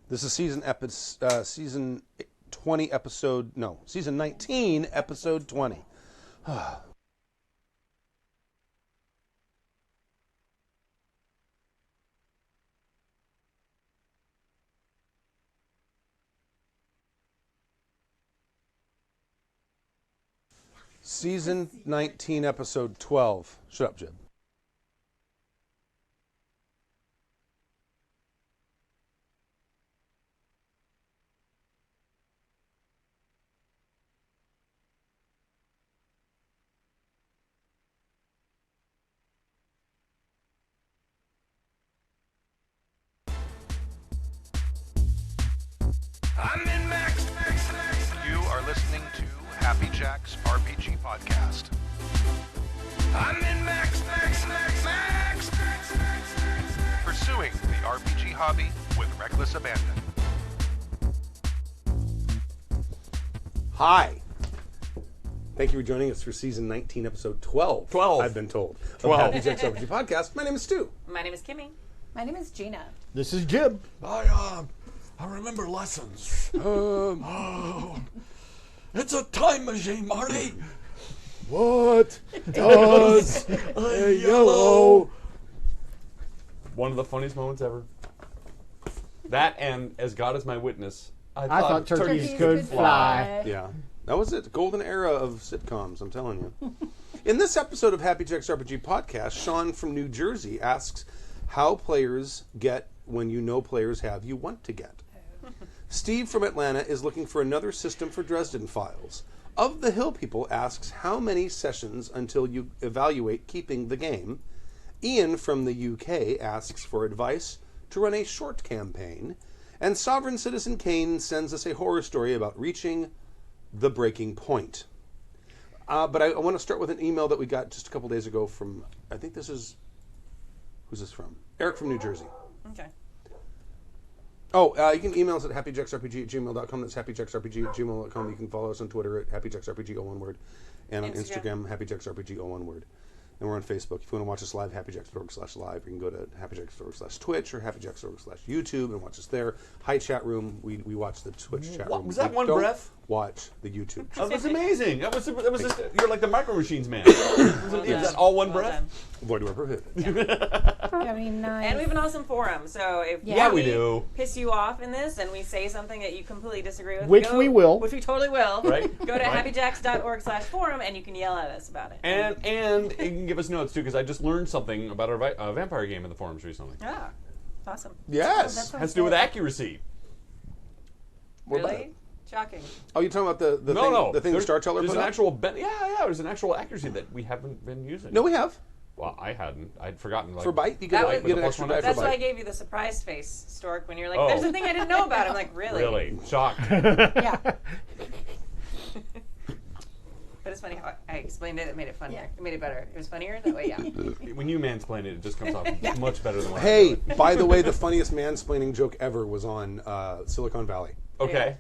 This is season 20 episode, no, season 19 episode 20. Season 19 episode 12. Shut up, Jib. I'm in Max. You are listening to Happy Jack's RPG Podcast. I'm in Max. Pursuing the RPG hobby with reckless abandon. Hi. Thank you for joining us for season 19 episode 12. 12. I've been told. 12. Of Happy Jack's RPG Podcast. My name is Stu. My name is Kimmy. My name is Gina. This is Jib. I remember lessons. It's a time machine, Marty. What does A yellow. One of the funniest moments ever. That and As God Is My Witness. I thought turkeys could fly. Yeah. That was it. Golden era of sitcoms, I'm telling you. In this episode of Happy Jack's RPG Podcast, Sean from New Jersey asks how players get when you know players have you want to get. Steve from Atlanta is looking for another system for Dresden Files. Of the Hill People asks how many sessions until you evaluate keeping the game. Ian from the UK asks for advice to run a short campaign. And Sovereign Citizen Kane sends us a horror story about reaching the breaking point. But I want to start with an email that we got just a couple days ago from, I think this is, who's this from? Eric from New Jersey. Okay. Oh, you can email us at happyjacksrpg@gmail.com. That's happyjacksrpg@gmail.com. You can follow us on Twitter at happyjacksrpg, all one word. And on Instagram, happyjacksrpg, all one word. And we're on Facebook. If you want to watch us live, happyjacks.org/live. You can go to happyjacks.org/Twitch or happyjacks.org/YouTube and watch us there. Hi, chat room. We watch the Twitch chat room. Was that We one don't breath? Watch the YouTube. That was amazing. That was just, you're like the Micro Machines man. Is that all one breath? Void where prohibited. Do you have any nice? And we have an awesome forum, so if Yeah, we do. piss you off in this and we say something that you completely disagree with, Which we will. Which we totally will. Right. Go to Right. happyjacks.org/forum and you can yell at us about it. And you can give us notes too, because I just learned something about our vampire game in the forums recently. Ah, awesome. Yes. Has to do with accuracy. What about Really? it? Shocking. Oh, you're talking about the No, thing, no. the thing There's- Star Teller There's put an up? actual there's an actual accuracy that we haven't been using. No, we have. Well, I hadn't. I'd forgotten. Like, For bite, you That get, was- you get an Plus extra one die extra for That's why I bite. gave you the surprised face, Stork, when you're like, Oh. there's a thing I didn't know about. I'm like, really? Really shocked. Yeah. But it's funny how I explained it. It made it funnier. Yeah. It made it better. It was funnier that way, yeah. When you mansplain it, it just comes off much better than what I Hey, do. by the way, the funniest mansplaining joke ever was on Silicon Valley. Okay.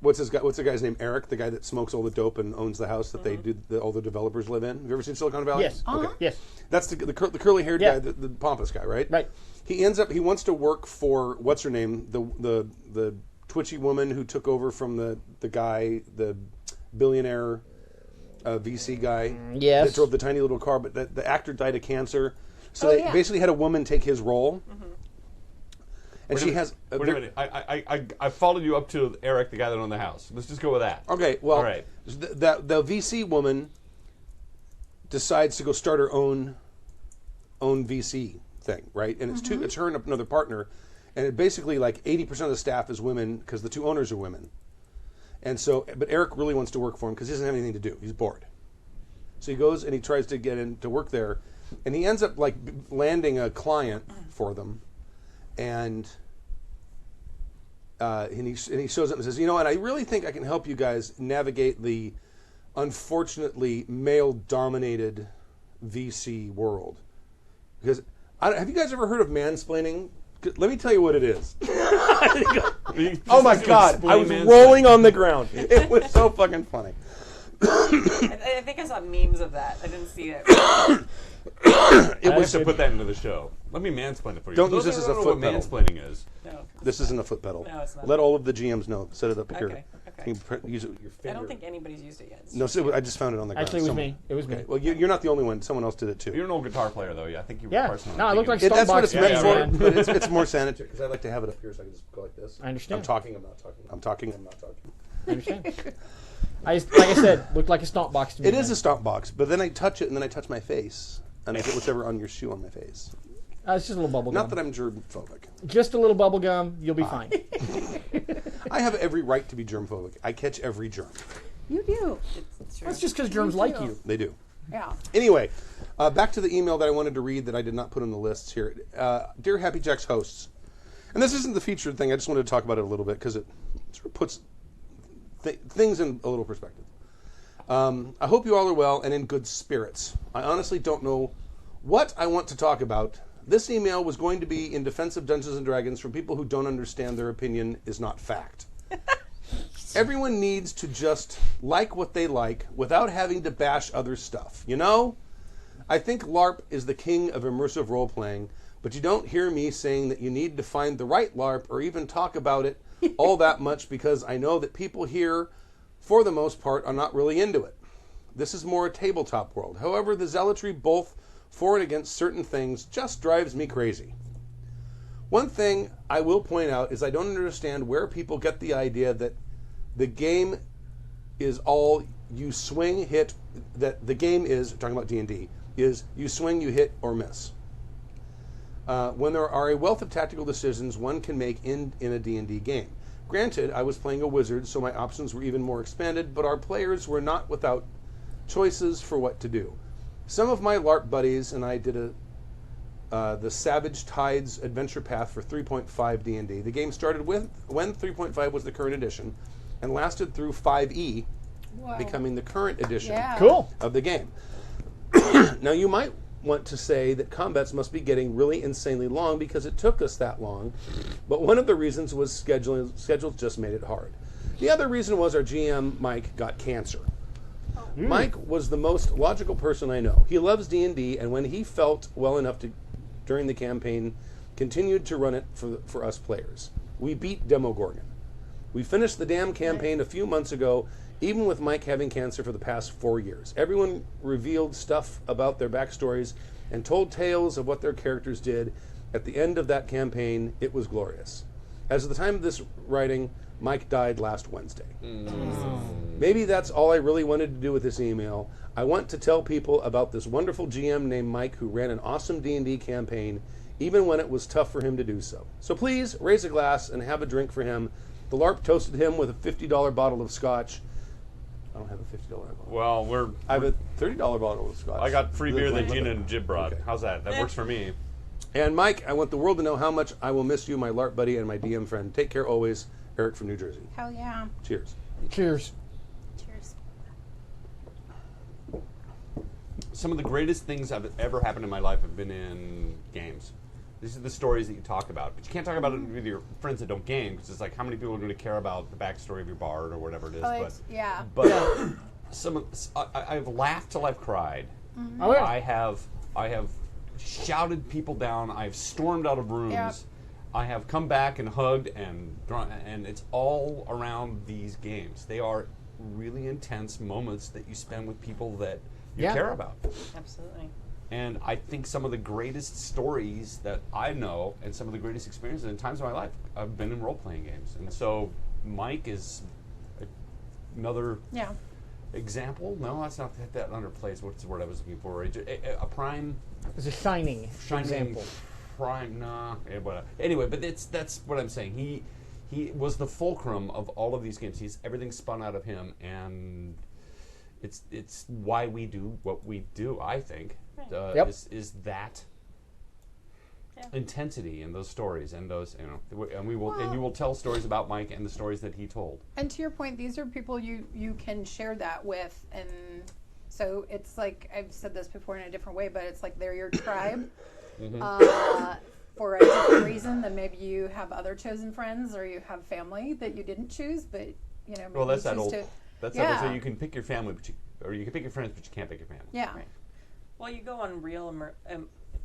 What's the guy's name? Eric, the guy that smokes all the dope and owns the house that they do all the developers live in. Have you ever seen Silicon Valley? Yes. Okay. Yes. That's the curly-haired Yeah. guy, the pompous guy, right? Right. He wants to work for what's her name, the twitchy woman who took over from the guy, the billionaire VC guy. Yes. That drove the tiny little car, but the actor died of cancer, so Oh, they yeah. basically had a woman take his role. And she has. Wait a minute. I followed you up to Eric, the guy that owned the house. Let's just go with that. Okay, well, All right. the VC woman decides to go start her own VC thing, right? And it's her and another partner, and it basically like 80% of the staff is women because the two owners are women. And so, but Eric really wants to work for him because he doesn't have anything to do. He's bored. So he goes and he tries to get in to work there, and he ends up like landing a client for them, and he shows up and says, and I really think I can help you guys navigate the unfortunately male-dominated VC world. Because have you guys ever heard of mansplaining? Let me tell you what it is. Oh my God! I was rolling on the ground. It was so fucking funny. I think I saw memes of that. I didn't see it. It I was have to put that into the show. Let me mansplain it for you. Don't Those use this that as a don't know foot what pedal. mansplaining is. No. This isn't a foot pedal. No, it's not. Let all of the GMs know. Set it up here. Okay. Can you use it with your I finger? don't think anybody's used it yet. No, so I just found it on the ground. Actually, it was Someone- me. It was Okay. me. Well, you're not the only one. Someone else did it too. You're an old guitar player, though. Yeah, I think you. Yeah. personally No, it looked like thinking- That's what it's Stompbox meant guys, for, man. but it's more sanitary because I like to have it up here so I can just go like this. I understand. I'm talking. I'm not talking. I'm talking. I'm not talking. I understand. Like I said, looked like a stomp box to me. It is man. a stomp box, but then I touch it and then I touch my face and I get whatever on your shoe on my face. It's just a little bubble gum. Not that I'm germ-phobic. Just a little bubble gum. You'll be fine. I have every right to be germ-phobic. I catch every germ. You do. It's true. That's just because germs like you. They do. Yeah. Anyway, back to the email that I wanted to read that I did not put on the lists here. Dear Happy Jacks hosts, and this isn't the featured thing. I just wanted to talk about it a little bit because it sort of puts things in a little perspective. I hope you all are well and in good spirits. I honestly don't know what I want to talk about. This email was going to be in defense of Dungeons and Dragons from people who don't understand their opinion is not fact. Everyone needs to just like what they like without having to bash other stuff, you know? I think LARP is the king of immersive role-playing, but you don't hear me saying that you need to find the right LARP or even talk about it all that much because I know that people here, for the most part, are not really into it. This is more a tabletop world. However, the zealotry both for and against certain things just drives me crazy. One thing I will point out is I don't understand where people get the idea that the game is all you swing, hit, that the game is, talking about D&D, is you swing, you hit, or miss. When there are a wealth of tactical decisions one can make in a D&D game. Granted, I was playing a wizard, so my options were even more expanded, but our players were not without choices for what to do. Some of my LARP buddies and I did the Savage Tides Adventure Path for 3.5 D&D. The game started when 3.5 was the current edition and lasted through 5e, Whoa. becoming the current edition Yeah. Cool. of the game. Now, you might want to say that combats must be getting really insanely long because it took us that long, but one of the reasons was schedules just made it hard. The other reason was our GM, Mike, got cancer. Mike was the most logical person I know. He loves D&D, and when he felt well enough to, during the campaign, continued to run it for us players. We beat Demogorgon. We finished the damn campaign a few months ago, even with Mike having cancer for the past 4 years. Everyone revealed stuff about their backstories and told tales of what their characters did. At the end of that campaign, it was glorious. As of the time of this writing, Mike died last Wednesday. Maybe that's all I really wanted to do with this email. I want to tell people about this wonderful GM named Mike who ran an awesome D&D campaign, even when it was tough for him to do so. So please, raise a glass and have a drink for him. The LARP toasted him with a $50 bottle of scotch. I don't have a $50 bottle. Well, I have a $30 bottle of scotch. I got free beer that Limit. Gina and Jib brought. Okay. How's that? That works for me. And Mike, I want the world to know how much I will miss you, my LARP buddy and my DM friend. Take care always. Eric from New Jersey. Hell yeah. Cheers. Cheers. Cheers. Some of the greatest things I've ever happened in my life have been in games. These are the stories that you talk about, but you can't talk about it with your friends that don't game because it's like how many people are going to care about the backstory of your bard or whatever it is. Oh, it's, yeah. But I've laughed till I've cried. Oh, yeah. I have shouted people down. I've stormed out of rooms. Yep. I have come back and hugged and it's all around these games. They are really intense moments that you spend with people that you Yeah. care about. Absolutely. And I think some of the greatest stories that I know and some of the greatest experiences in times of my life I've been in role-playing games. And so Mike is another Yeah. example. No, that's not that underplays. What's the word I was looking for? A prime It's a shining example. prime. Nah. Anyway, but that's what I'm saying. He was the fulcrum of all of these games. Everything spun out of him, and it's why we do what we do. I think Yep. is that Yeah. intensity in those stories and those and we will and you will tell stories about Mike and the stories that he told. And to your point, these are people you can share that with, and so it's like I've said this before in a different way, but it's like they're your tribe for a different reason than maybe you have other chosen friends or you have family that you didn't choose, but maybe Well, that's you that choose old. to. That's Yeah. that. So you can pick your family, or you can pick your friends, but you can't pick your family. Yeah. Right. Well, you go on real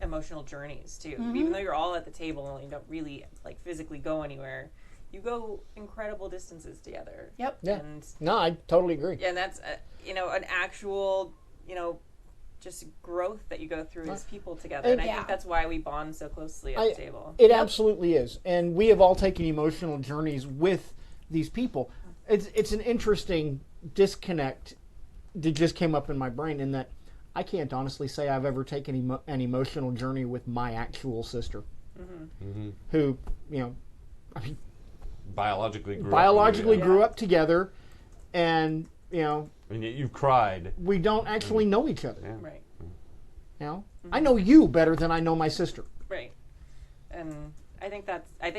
emotional journeys too. Even though you're all at the table and you don't really like physically go anywhere, you go incredible distances together. Yep. Yeah. And No, I totally agree. and that's an actual just growth that you go through as people together. And I Yeah. think that's why we bond so closely at the table. It absolutely is, and we have all taken emotional journeys with these people. It's an interesting disconnect that just came up in my brain in that I can't honestly say I've ever taken an emotional journey with my actual sister, who I mean, Biologically grew up together, and and yet you've cried. we don't actually know each other. Yeah. Right. I know you better than I know my sister. Right. And I think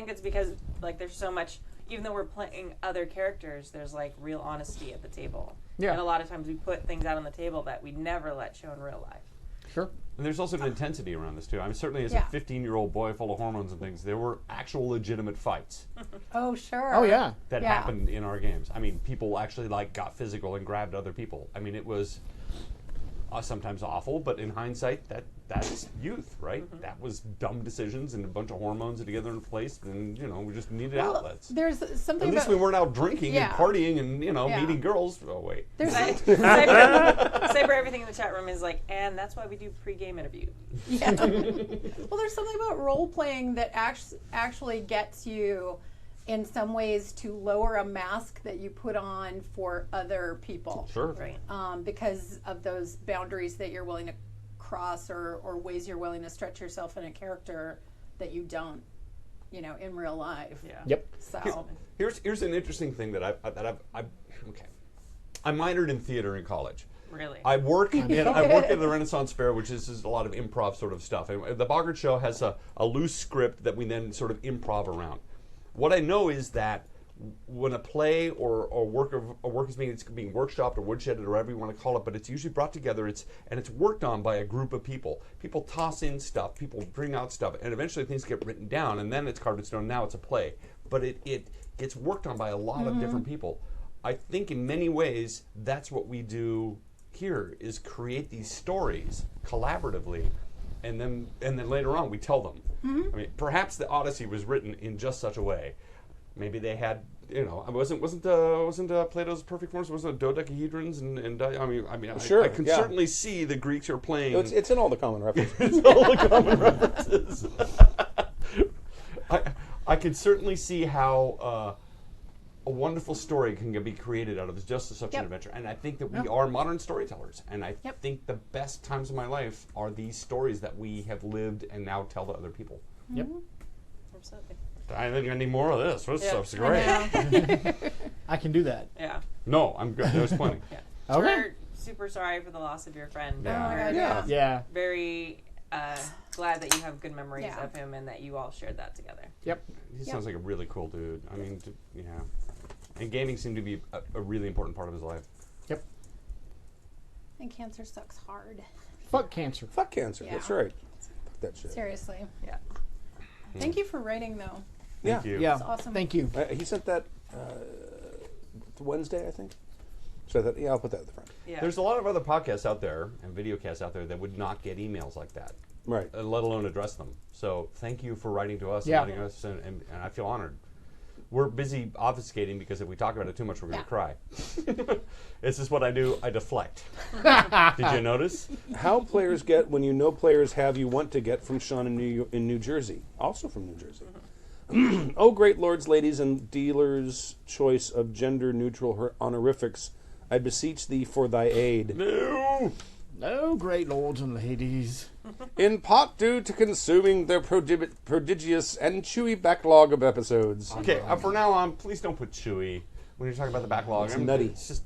it's because like there's so much, even though we're playing other characters, there's like real honesty at the table. Yeah. And a lot of times we put things out on the table that we never let show in real life. Sure. And there's also an intensity around this too. I mean, certainly as a Yeah. 15-year-old boy full of hormones and things, there were actual legitimate fights Oh, sure. Oh yeah. that Yeah. happened in our games. I mean, people actually got physical and grabbed other people. I mean, it was sometimes awful, but in hindsight, that's youth, right? That was dumb decisions and a bunch of hormones together in place, and we just needed outlets. There's something At least about we weren't out drinking Yeah. and partying and Yeah. meeting girls. Oh wait, there's Cyber everything in the chat room is like, and that's why we do pre-game interview. Yeah. Well, there's something about role playing that actually gets you, in some ways, to lower a mask that you put on for other people. sure. Right. Because of those boundaries that you're willing to cross, or ways you're willing to stretch yourself in a character that you don't, in real life. Yeah. Yep. So Here's an interesting thing that I've okay. I minored in theater in college. Really. I work at the Renaissance Fair, which is a lot of improv sort of stuff. And the Boggart Show has a loose script that we then sort of improv around. What I know is that when a play or a work is being workshopped or woodshedded or whatever you want to call it, but it's usually brought together. It's worked on by a group of people. People toss in stuff. People bring out stuff, and eventually things get written down, and then it's carved in stone. Now it's a play, but it gets worked on by a lot of different people. I think in many ways that's what we do here, is create these stories collaboratively, and then later on we tell them. I mean, perhaps the Odyssey was written in just such a way. Maybe they had, wasn't Plato's perfect forms? Wasn't it dodecahedrons Sure, I can yeah. certainly see the Greeks are playing. It's in all the common references. It's all the common references. I can certainly see how a wonderful story can be created out of just such an Yep. adventure. And I think that we are modern storytellers. And I Yep. think the best times of my life are these stories that we have lived and now tell to other people. Yep. Absolutely. I think I need more of this. This Yeah. stuff's great. I can do that. Yeah. No, I'm good. There's plenty. Yeah. Okay. We're super sorry for the loss of your friend. Yeah. Oh my God, Yeah. Yeah. Very glad that you have good memories Yeah. of him and that you all shared that together. Yep. He sounds like a really cool dude. I mean, yeah. And gaming seemed to be a really important part of his life. Yep. and cancer sucks hard. Fuck cancer. Fuck cancer. That's Yeah. right. Fuck that shit. Seriously. Yeah. Thank you for writing, though. Thank Yeah. you. Yeah. That's awesome. Thank you. He sent that Wednesday, I think. So that I'll put that at the front. Yeah. There's a lot of other podcasts out there and video casts out there that would not get emails like that, Right. let alone address them. So thank you for writing to us Yeah. and letting us, and I feel honored. We're busy obfuscating because if we talk about it too much, we're going to cry. It's just what I do. I deflect. Did you notice? How players get when you know players have you want to get from Sean in New Jersey, also from New Jersey. Oh, great lords, ladies, and dealers' choice of gender-neutral honorifics, I beseech thee for thy aid. No. Oh, great lords and ladies. In part due to consuming their prodigious and chewy backlog of episodes. Okay, for now on, please don't put chewy when you're talking about the backlog. It's nutty. It's just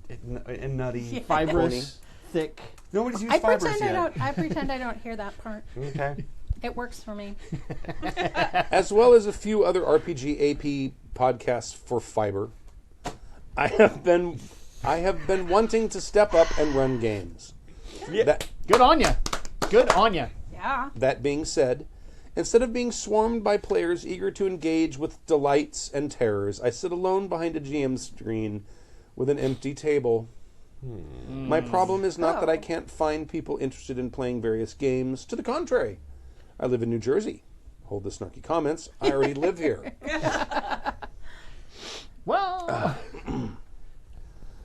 and nutty. Fibrous, thick. Nobody's used I fibers pretend yet. I pretend I don't hear that part. Okay. It works for me. As well as a few other RPG AP podcasts for fiber. I have been wanting to step up and run games. Yeah. Good on ya. Good on ya. Yeah. That being said, instead of being swarmed by players eager to engage with delights and terrors, I sit alone behind a GM screen with an empty table. My problem is not that I can't find people interested in playing various games. To the contrary, I live in New Jersey. Hold the snarky comments. I already live here. Well,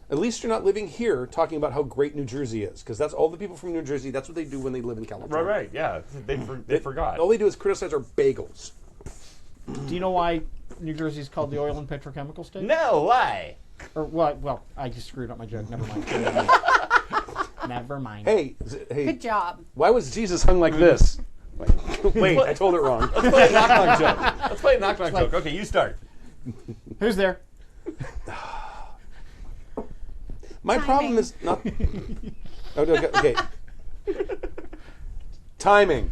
At least you're not living here talking about how great New Jersey is, because that's all the people from New Jersey. That's what they do when they live in California. Right. Yeah. They forgot. All they do is criticize our bagels. do you know why New Jersey is called the oil and petrochemical state? No, why? Or what? Well, I just screwed up my joke. Never mind. Never mind. Hey, hey. Good job. Why was Jesus hung like this? Wait, I told it wrong. Let's play a knock-knock joke. Let's play a knock-knock joke. Okay, you start. Who's there? My problem is not. Oh, no, okay. Timing.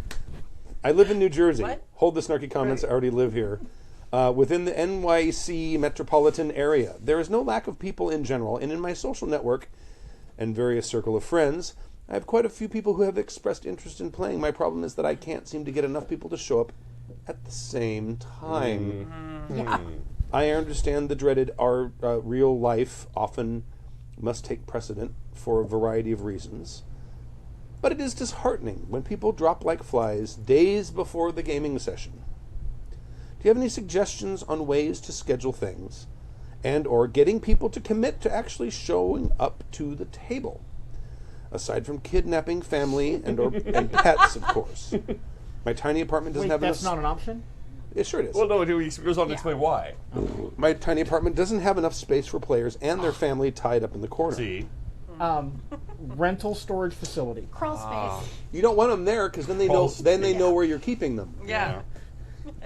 I live in New Jersey. What? Hold the snarky comments. I already live here. Within the NYC metropolitan area, there is no lack of people in general, and in my social network and various circle of friends, I have quite a few people who have expressed interest in playing. My problem is that I can't seem to get enough people to show up at the same time. Yeah. I understand the dreaded real life often must take precedent for a variety of reasons. But it is disheartening when people drop like flies days before the gaming session. Do you have any suggestions on ways to schedule things and or getting people to commit to actually showing up to the table? Aside from kidnapping family and pets, of course. My tiny apartment doesn't Wait, have that's enough... not an option? It sure it is. Well, no, he goes on to explain why. My tiny apartment doesn't have enough space for players and their family tied up in the corner. See? Rental storage facility. Crawl space. You don't want them there because then they know False. know where you're keeping them, Yeah.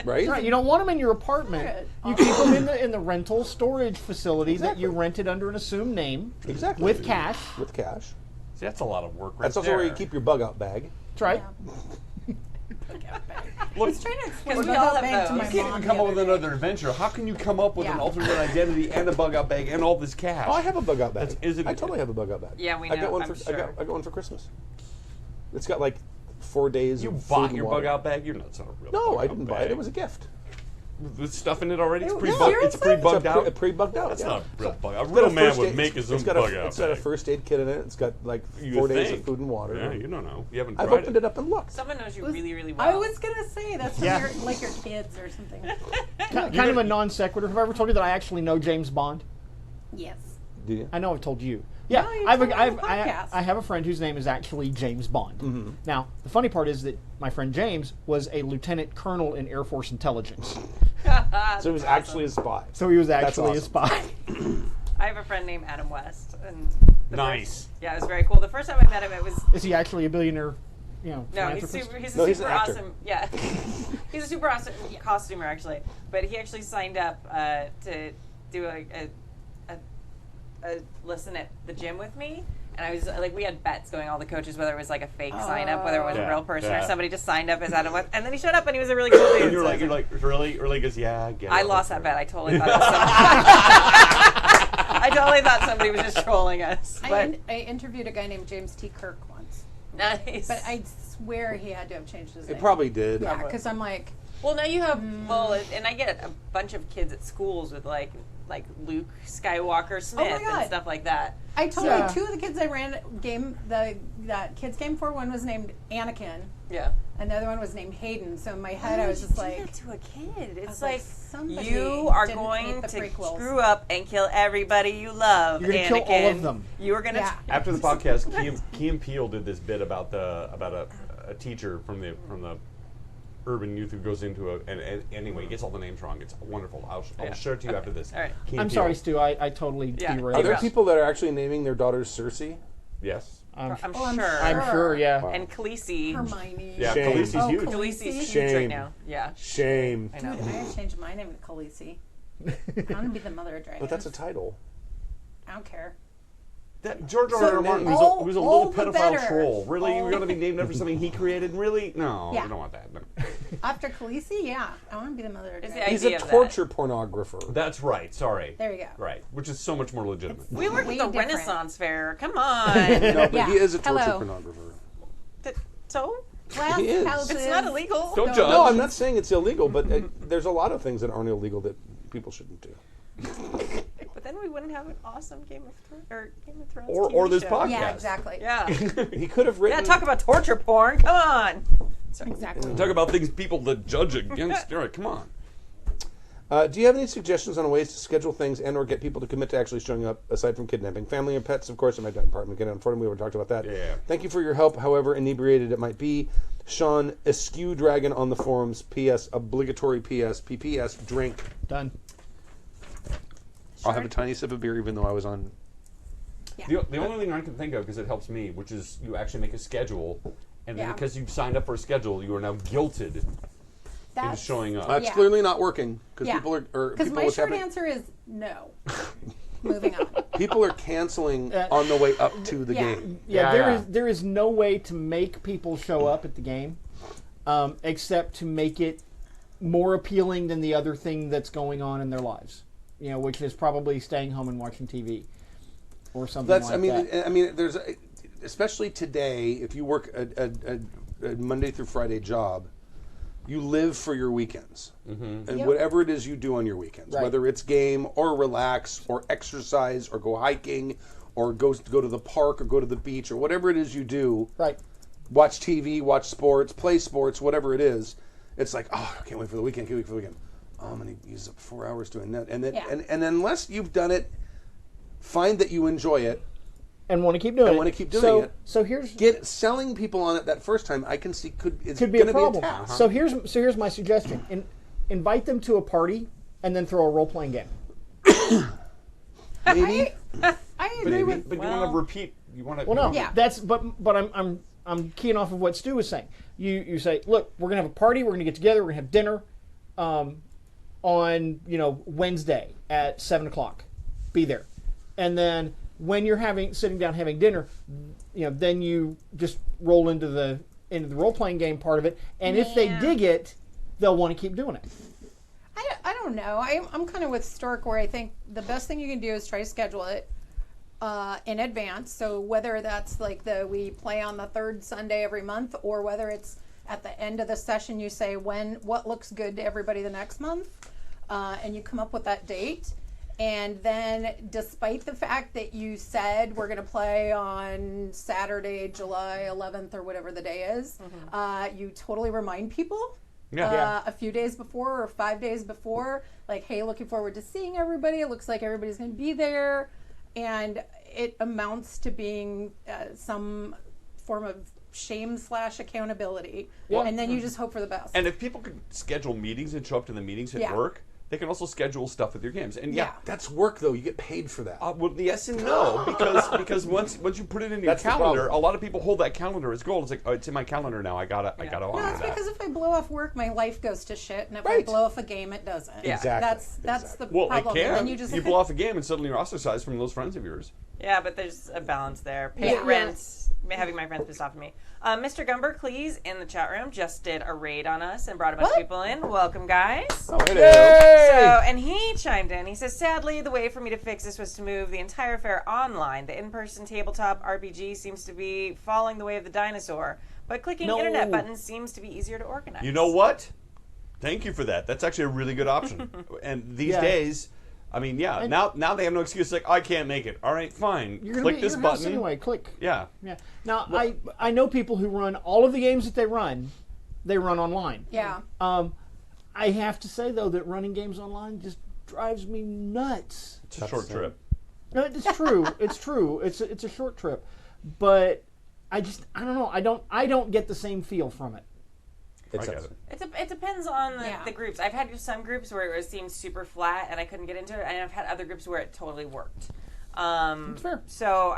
right? Right, you don't want them in your apartment. You keep them in the rental storage facility that you rented under an assumed name Exactly. with cash. With cash. See, that's a lot of work right That's also there. where you keep your bug out bag. That's right. Look, He's trying to explain Because we bug all out have bag to those. my you can't mom even the come up other with day. another adventure. How can you come up with an Yeah. alternate identity and a bug out bag and all this cash? Oh, I have a bug out bag. Is it- I totally have a bug out bag. Yeah, we I got know, one I'm for I sure. got one for Christmas. It's got like 4 days You of food bought and your water. bug out bag? You're not a real No, bug I out didn't buy bag. it. It was a gift. With stuff in it already? It's No, pre-bugged. It's seriously? pre-bugged out. Pre-bugged out. That's yeah. not a real bug. A It's got real a man first would aid- make his own it's got bug a, out It's got a bag. first aid kit in it. It's got like You 4 would days think. of food and water. Yeah, you don't know. You haven't I've tried opened it up and looked. Someone knows you Was- really, really well. I was gonna say that's Yeah. like your kids or something. Kind of a non sequitur. Have I ever told you that I actually know James Bond? Yes. Do you? I know I've told you. Yeah, No, you I have told me on the I podcast. have a friend whose name is actually James Bond. Now, the funny part is that my friend James was a lieutenant colonel in Air Force intelligence, So it was actually a spy. so he was That's actually a awesome. spy. I have a friend named Adam West, and Nice. yeah, it was very cool. The first time I met him, it was Is he actually a billionaire? You know, no, he's philanthropist? super. He's a No, he's an super actor. awesome. Yeah, he's a super awesome costumer actually. But he actually signed up to do a listen at the gym with me. And I was like, we had bets going, all the coaches, whether it was like a fake sign up, whether it was Yeah, a real person yeah. or somebody just signed up as Adam West. And then he showed up and he was a really cool dude. And you're So like, really? Really? Because, yeah, I get it. I lost that bet. I totally thought it was I totally thought somebody was just trolling us. But I interviewed a guy named James T. Kirk once, nice. but I swear he had to have changed his name. It probably did. Yeah, because I'm like, Well, now you have and I get a bunch of kids at schools with like Luke Skywalker Smith God. and stuff like that. I told Yeah. you two of the kids I ran that kids game for. One was named Anakin, Yeah. and the other one was named Hayden. So in my head, I was just like, to a kid. It's was like like, somebody you are didn't going hate the to prequels. screw up and kill everybody you love. You're gonna Anakin. kill all of them. You are gonna. Yeah. After the podcast, Key and Peele did this bit about a teacher from the urban youth who goes into and anyway, he gets all the names wrong. It's wonderful. I'll share it to you after this. All right. Key and I'm Peele. sorry, Stu. I totally Yeah. derailed. Are there Yeah. people that are actually naming their daughters Cersei? Yes. I'm I'm sure. I'm sure, yeah. And Khaleesi. Hermione. Yeah, Shame. Khaleesi's Oh, huge. Khaleesi's huge Shame. right now. Yeah. Shame. I Dude, know. I had changed my name to Khaleesi. I want to be the mother of dragons. But that's a title. I don't care. That George R. So R. Martin all- was a all little the pedophile better. troll. Really? All- You're going to be named after something he created? Really? No, Yeah. you don't want that. No. After Khaleesi, yeah, I want to be the mother of It's the dragons. He's a idea of that. torture pornographer. That's right. Sorry. There you go. Right. Which is so much more legitimate. We worked Way at the different. Renaissance Fair. Come on. No, but Yeah. he is a torture Hello. pornographer. So? Glass He is. houses. It's not illegal. Don't No. judge. No, I'm not saying it's illegal, but there's a lot of things that aren't illegal that people shouldn't do. But then we wouldn't have an awesome Game of Thrones Or TV this show. podcast. Yeah, exactly. Yeah. He could have written. Yeah, talk about torture porn. Come on. Sorry. Exactly. Talk about things people that judge against. All right, come on. Do you have any suggestions on ways to schedule things and/or get people to commit to actually showing up, aside from kidnapping? Family and pets, of course, in my apartment. Again, unfortunately, we already talked about that. Yeah. Thank you for your help, however inebriated it might be. Sean, Eschew Dragon on the forums. P.S. Obligatory P.S. P.P.S. Drink. Done. I'll have a tiny sip of beer, even though I was on. The only thing I can think of, because it helps me, which is you actually make a schedule, and then Yeah. because you've signed up for a schedule, you are now guilted into That's showing up. That's Yeah. clearly not working because Yeah. people are. Because People my what's short happening- answer is no. Moving on. People are canceling on the way up to the Yeah. game. Yeah, Yeah. there is no way to make people show up at the game, except to make it more appealing than the other thing that's going on in their lives. You know, which is probably staying home and watching TV, or something That's. like I mean. that. I mean. There's, especially today, if you work a Monday through Friday job, you live for your weekends, and Yep. whatever it is you do on your weekends, Right. whether it's game or relax or exercise or go hiking or go to the park or go to the beach or whatever it is you do. Right. Watch TV, watch sports, play sports, whatever it is. It's like, oh, I can't wait for the weekend. Can't wait for the weekend. Oh, I'm going to use up 4 hours doing that, and then Yeah. and unless you've done it, find that you enjoy it. And want to keep doing it. And wanna keep doing it. So here's Selling people on it that first time, I can see could be a gonna problem. Be a task. So here's my suggestion: invite them to a party and then throw a role playing game. Maybe. I agree with. But you want to repeat. You want to. Well, no, Yeah. that's but I'm keying off of what Stu was saying. You say, look, we're gonna have a party, we're gonna get together, we're gonna have dinner, on Wednesday at 7:00. Be there, and then when you're sitting down having dinner, then you just roll into the role playing game part of it, and if they Yeah. dig it, they'll want to keep doing it. I don't know. I'm kind of with Stork, where I think the best thing you can do is try to schedule it in advance. So whether that's like we play on the third Sunday every month, or whether it's at the end of the session, you say what looks good to everybody the next month, and you come up with that date. And then, despite the fact that you said we're going to play on Saturday, July 11th, or whatever the day is, you totally remind people a few days before or 5 days before, like, hey, looking forward to seeing everybody. It looks like everybody's going to be there. And it amounts to being some form of shame/accountability. And then you just hope for the best. And if people could schedule meetings and show up to the meetings at Yeah. work, they can also schedule stuff with your games. And yeah. That's work, though. You get paid for that. Well, yes and no, because once you put it in your That's the calendar, problem. a lot of people hold that calendar as gold. It's like, oh, it's in my calendar now. I gotta No, honor it's that. because if I blow off work, my life goes to shit, and if I Right. blow off a game, it doesn't. Yeah. Exactly. That's the Well, problem. it And can. then you just blow off a game and suddenly you're ostracized from those friends of yours. Yeah, but there's a balance there. Paying Yeah. rent, having my friends pissed off at me. Mr. Gumber Cleese in the chat room just did a raid on us and brought a bunch of What? people in. Welcome, guys. Oh, hello. So, and he chimed in. He says, sadly, the way for me to fix this was to move the entire fair online. The in-person tabletop RPG seems to be falling the way of the dinosaur, but clicking No. internet buttons seems to be easier to organize. You know what? Thank you for that. That's actually a really good option. And these Yeah. days, I mean, yeah, now they have no excuse. Like, I can't make it. All right, fine. You're gonna Click be at this your house button. anyway. Click. Yeah. Yeah. Now I know people who run all of the games that they run online. yeah. I have to say though that running games online just drives me nuts. It's a short trip. No, it's true. It's true. It's a short trip, but I don't know. I don't get the same feel from it. It's I get it. It depends on Yeah. the groups. I've had some groups where it seemed super flat and I couldn't get into it, and I've had other groups where it totally worked. That's fair. So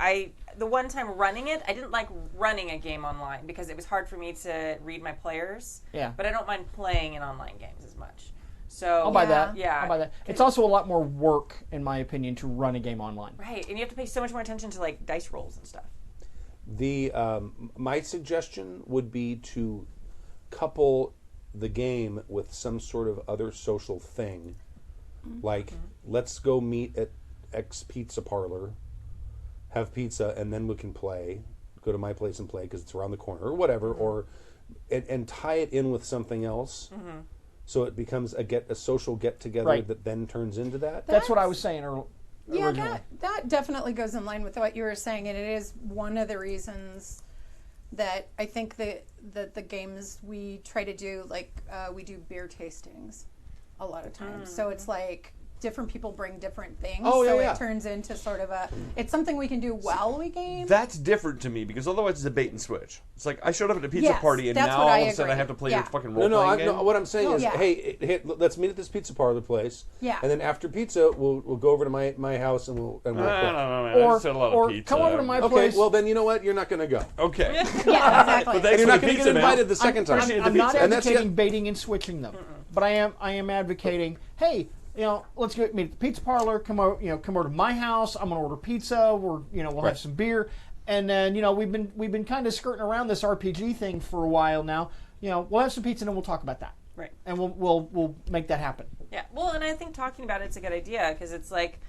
the one time running it, I didn't like running a game online because it was hard for me to read my players. Yeah. But I don't mind playing in online games as much. So I'll buy that. Yeah. I'll buy that. It's also a lot more work, in my opinion, to run a game online. Right, and you have to pay so much more attention to like dice rolls and stuff. The my suggestion would be to couple the game with some sort of other social thing, like let's go meet at X pizza parlor, have pizza, and then we can play. Go to my place and play because it's around the corner, or whatever, or and tie it in with something else, so it becomes a social get together Right. that then turns into that. That's what I was saying Yeah, originally. that definitely goes in line with what you were saying, and it is one of the reasons that I think that the games we try to do, like we do beer tastings a lot of times. So it's like different people bring different things. Oh, yeah, so yeah. it turns into sort of it's something we can do while we game. That's different to me because otherwise it's a bait and switch. It's like I showed up at a pizza Yes, party and that's now what I all of a sudden I agree. have to play Yeah. your fucking No, role no, playing game. no. What I'm saying is, yeah. hey, let's meet at this pizza parlor place. Yeah. And then after pizza, we'll go over to my house and we'll I play. don't know, man. I Or, just had a lot or of pizza. come over to my Okay, place. well then you know what? You're not going to go. Okay. Yeah, exactly. But thanks And you're for not the going to pizza, get man. invited the second time. Appreciate the I'm not pizza. And that's advocating the- baiting and switching them, but I am advocating. Hey, let's go meet at the pizza parlor. Come over to my house. I'm gonna order pizza. We'll have some beer, and then we've been kind of skirting around this RPG thing for a while now. We'll have some pizza and then we'll talk about that. Right. And we'll make that happen. Yeah. Well, and I think talking about it's a good idea because it's like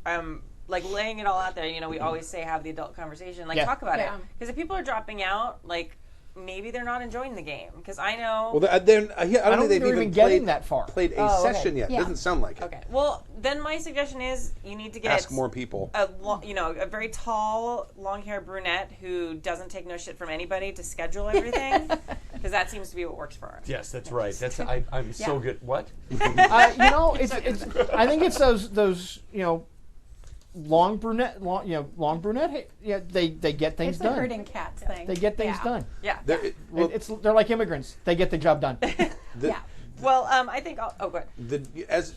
laying it all out there. We always say have the adult conversation. Like Yeah. talk about it. Yeah. Because if people are dropping out, like maybe they're not enjoying the game. Because I know. Well, I don't think they've they're even getting played that far. Played a Oh, okay. session yet. Yeah. Doesn't sound like it. Okay. Well, then my suggestion is you need to get Ask more people. a very tall, long-haired brunette who doesn't take no shit from anybody to schedule everything, because that seems to be what works for her. Yes, that's right. I'm so good. What? It's I think it's those long brunette. They get things It's the done. herding cats thing. They get things Yeah. done. Yeah. They're like immigrants. They get the job done. Yeah. Well, I think. Oh, good. As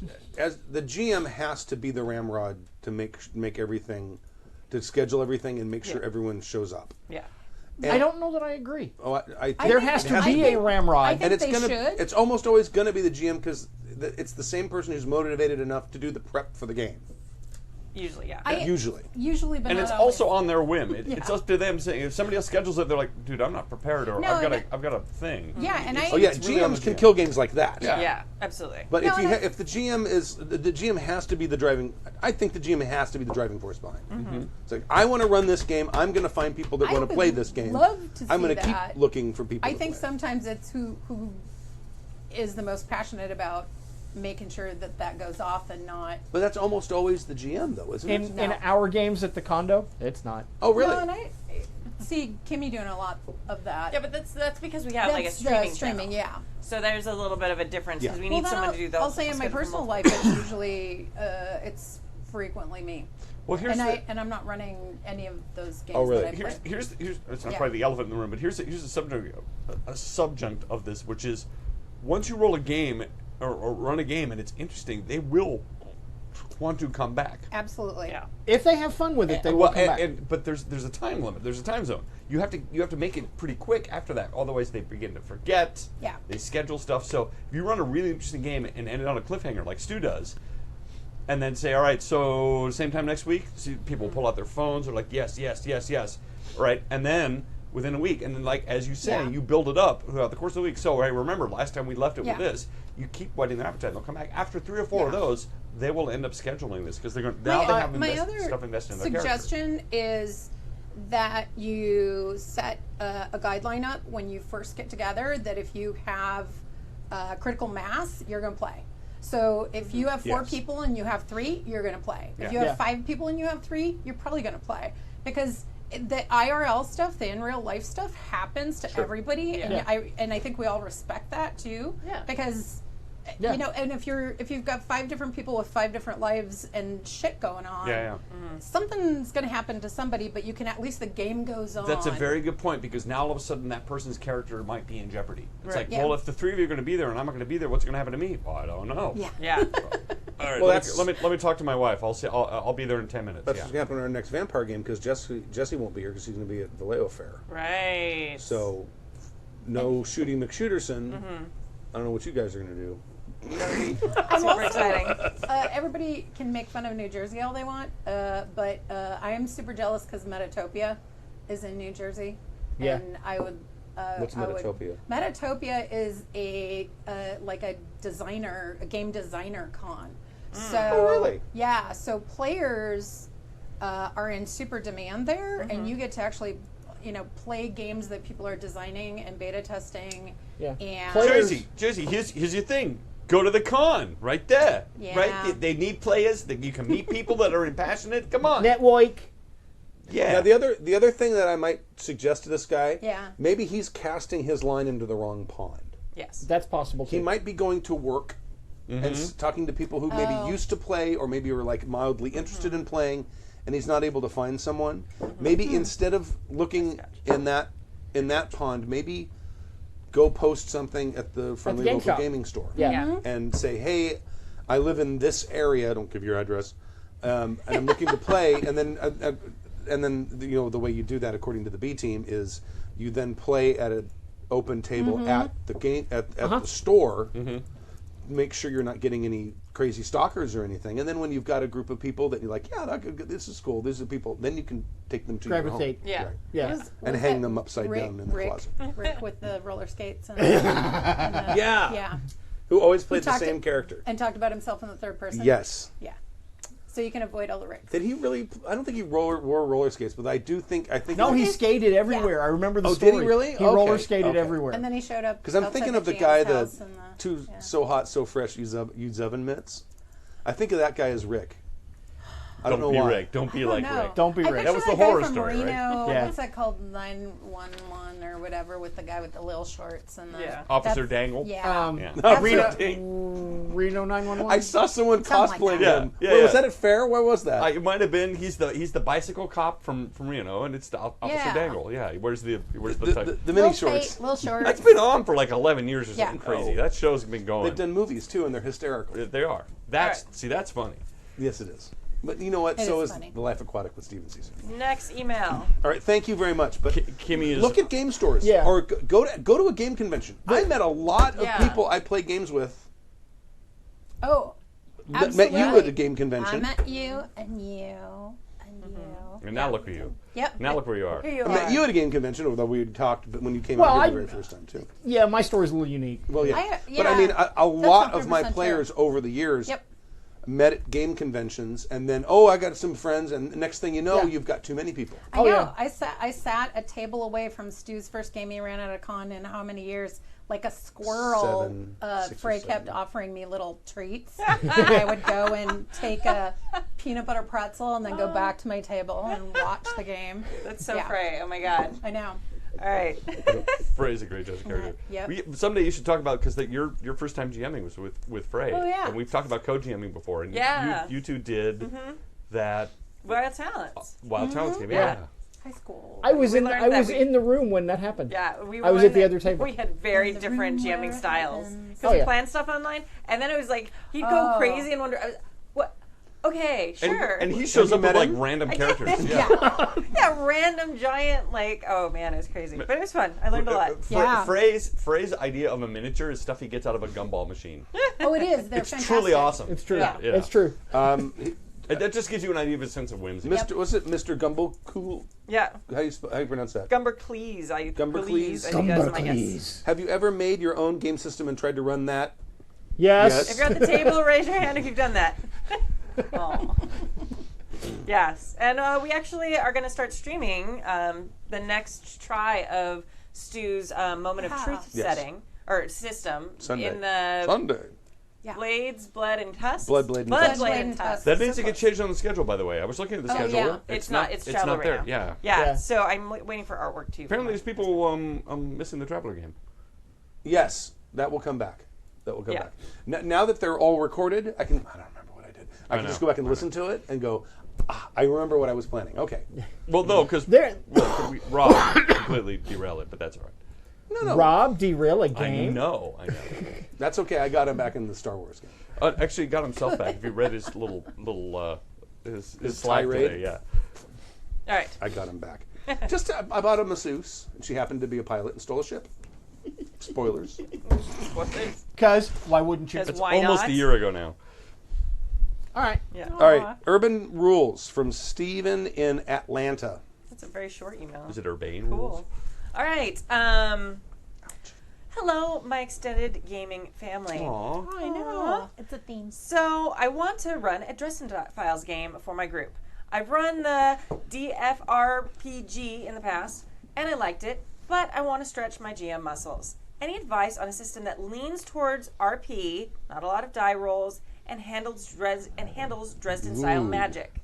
the GM has to be the ramrod to make everything, to schedule everything and make sure everyone shows up. Yeah. I don't know that I agree. Oh, I There think- has to has be to a ramrod. I think and it's they gonna should. it's almost always going to be the GM because it's the same person who's motivated enough to do the prep for the game. Usually, yeah. Usually, but And not it's always. also on their whim. It's up to them saying if somebody else schedules it, they're like, "Dude, I'm not prepared," or No, I've got a thing. Yeah, and I. Oh yeah, It's really on GMs the can GM. kill games like that. yeah, absolutely. But No, if and I- if the GM is the GM has to be the driving. I think the GM has to be the driving force behind. It's like I want to run this game. I'm going to find people that I want to would play this game. love to I'm see going to keep that. looking for people. I to think play. sometimes it's who is the most passionate about making sure that goes off and not. But that's almost always the GM, though, isn't it? In our games at the condo, it's not. Oh really? No, and I see Kimmy doing a lot of that. Yeah, but that's because we have like a That's streaming the streaming, channel. yeah. So there's a little bit of a difference because we Yeah. need someone to do those. I'll say in my schedule personal from life, it's usually it's frequently me, Well, here's and I'm not running any of those games Oh, really? that I play. here's it's not Yeah. probably the elephant in the room, but here's a subject of this, which is once you roll a game or run a game and it's interesting, they will want to come back. Absolutely. Yeah. If they have fun with it, they will Well, come back. but there's a time limit. There's a time zone. You have to make it pretty quick after that. Otherwise, they begin to forget. Yeah. They schedule stuff. So if you run a really interesting game and end it on a cliffhanger like Stu does, and then say, all right, so same time next week, see people pull out their phones. They're like, yes, yes, yes, yes, right, and then within a week, and then like as you say, Yeah. you build it up throughout the course of the week. So I remember last time we left it Yeah. with this. You keep whetting their appetite. They'll come back after 3 or 4 of Yeah. those. They will end up scheduling this because they're going. Now they have my stuff invested in their character. suggestion is that you set a guideline up when you first get together that if you have critical mass, you're going to play. So if you have 4 Yes. people and you have 3, you're going to play. If you Yeah. have 5 people and you have 3, you're probably going to play because the IRL stuff, the in real life stuff, happens to everybody, Yeah. and I think we all respect that too. Yeah. Because Yeah. and if you've got 5 different people with 5 different lives and shit going on, Yeah. something's going to happen to somebody. But you can at least the game goes on. That's a very good point because now all of a sudden that person's character might be in jeopardy. It's Right. like, Yeah. well, if the 3 of you are going to be there and I'm not going to be there, what's going to happen to me? Well, I don't know. Yeah. Yeah. All right. Well, let me talk to my wife. I'll be there in 10 minutes. That's Yeah. what's going to happen in our next vampire game because Jesse won't be here because he's going to be at Vallejo Fair. Right. So, no shooting McShooterson. I don't know what you guys are going to do. Super exciting. Everybody can make fun of New Jersey all they want, but I am super jealous because Metatopia is in New Jersey, Yeah. and I would. What's Metatopia? Metatopia is a like a game designer con. So Oh, really? Yeah. So players are in super demand there, and you get to actually, play games that people are designing and beta testing. Yeah. And Players- Jersey, here's your thing. Go to the con right there. Yeah. Right? They need players. That you can meet people that are passionate. Come on. Network. Yeah. Now the other thing that I might suggest to this guy, Yeah. maybe he's casting his line into the wrong pond. Yes. That's possible too. He might be going to work and talking to people who maybe used to play or maybe were like mildly interested in playing, and he's not able to find someone. Maybe instead of looking in that pond, maybe go post something at the friendly game local shop. gaming store. Yeah. Yeah. And say, hey, I live in this area. Don't give your address. And I'm looking to play. And then the way you do that, according to the B team, is you then play at an open table at the game at the store. Make sure you're not getting any crazy stalkers or anything. And then when you've got a group of people that you're like, yeah, this is cool. These are people. Then you can take them to your home. Gravitate. Yeah. Right. Yeah. And hang them upside down in the Rick, closet. Rick with the roller skates. And Yeah. yeah. Who always played the talked same to- character. And talked about himself in the third person. Yes. Yeah. So you can avoid all the Ricks. Did he really? I don't think he wore roller skates, but I think. No, he skated everywhere. I remember the Oh, story. did he really? He roller Okay, skated okay. everywhere. And then he showed up. Because I'm outside thinking of the GM's guy that house and the- yeah. so hot, so fresh, use oven mitts. I think of that guy as Rick. I don't know be why. Rick. Don't be like No. Rick. Don't be I Rick. picture That was the guy horror from story, right? Reno, Yeah. What's that called? 911 or whatever, with the guy with the little shorts and the Yeah. Officer that's- Dangle. Yeah. Yeah. That's Reno, what- Reno 911. I saw someone Something like cosplaying that. him. Yeah, Wait, yeah. was that at Fair? Where was that? It might have been. He's the bicycle cop from Reno, and it's the Officer Yeah. Dangle. Yeah, he wears the the mini little shorts. Little shorts. That's been on for like 11 years or Yeah. something crazy. Oh. That show's been going. They've done movies too, and they're hysterical. They are. That's All right. see, that's funny. Yes, it is. But you know what? It So is is funny. The Life Aquatic with Steven Caesar. Next email. All right, thank you very much. But Kimmy is look at game stores. Yeah. Or go to a game convention. I met a lot of Yeah. people I play games with Oh, that met you at absolutely. a game I convention. met you and you and you. And now look at you. Yep. Now look where you are. Here you I met are. you at a game convention, although we had talked but when you came Well, out here I- the very first time too. Yeah, my story's a little unique. Well, yeah. But I yeah. mean, a lot of my 100% players true. over the years Yep. met at game conventions, and then I got some friends, and the next thing you know, Yeah. you've got too many people. I Oh, know. yeah. I sat a table away from Stu's first game he ran at a con in how many years? Like a squirrel. 6 or Frey kept 7. offering me little treats. And I would go and take a peanut butter pretzel and then go back to my table and watch the game. That's so Yeah. Frey. Oh my god. I know. All right. Frey's a great judge character. Yep. Someday you should talk about because your first time GMing was with Frey. Oh, yeah. And we've talked about co-GMing before, and Yeah. you two did that Wild Talents. Wild Talents game. Yeah. High school. I was learned that in the room when that happened. Yeah, I was won at the it. other table. We had very And the different room jamming where it styles happens. because Oh, we yeah. planned stuff online, and then it was like he'd go Oh. crazy and wonder, what? Okay, And, sure. and he shows you up with met like him? random characters. yeah, random giant oh man, it was crazy, but it was fun. I learned a lot. Yeah. Frey's idea of a miniature is stuff he gets out of a gumball machine. Oh, it is. They're It's fantastic. truly awesome. It's true. Yeah. It's true. And that just gives you an idea of his sense of whimsy. Was it Mr. Gumble Cool? Yeah, How you pronounce that? Gumbercleese. Gumbercleese? I think that's my guess. Have you ever made your own game system and tried to run that? Yes. If you're at the table, raise your hand if you've done that. Aw. Yes, and we actually are going to start streaming the next try of Stu's Moment of Wow. Truth Yes. setting or system Sunday. in the Sunday. Yeah. Blades, Blood, and Tusks. Blood, Blade, and Blood, Tusks. Blade, and Tusks. That means it gets changed on the schedule, by the way. I was looking at the Oh, schedule. yeah. It's not. It's not Traveler there. right Yeah. now. Yeah. So I'm waiting for artwork too. Apparently, there's people missing the Traveler game. Yes, that will come back. That will come Yeah. back. Now that they're all recorded, I don't remember what I did. I can know. just go back and listen to it and go, I remember what I was planning. Okay. Well, no, because There- Rob completely derail it, but that's all right. No. Rob derail a game. I know. That's okay. I got him back in the Star Wars game. Actually, he got himself back. If you read his little his His Slack tirade? today, yeah. All right. I got him back. Just I bought a masseuse, and she happened to be a pilot and stole a ship. Spoilers. Because why wouldn't you? Because why Almost not? a year ago now. All right. Yeah. All right. Urban Rules from Steven in Atlanta. That's a very short email. Is it Urbane rules? Cool. All right. Hello, my extended gaming family. Aw. I know. It's a theme. So I want to run a Dresden Files game for my group. I've run the DFRPG in the past, and I liked it, but I want to stretch my GM muscles. Any advice on a system that leans towards RP, not a lot of die rolls, and handles Dresden-style magic?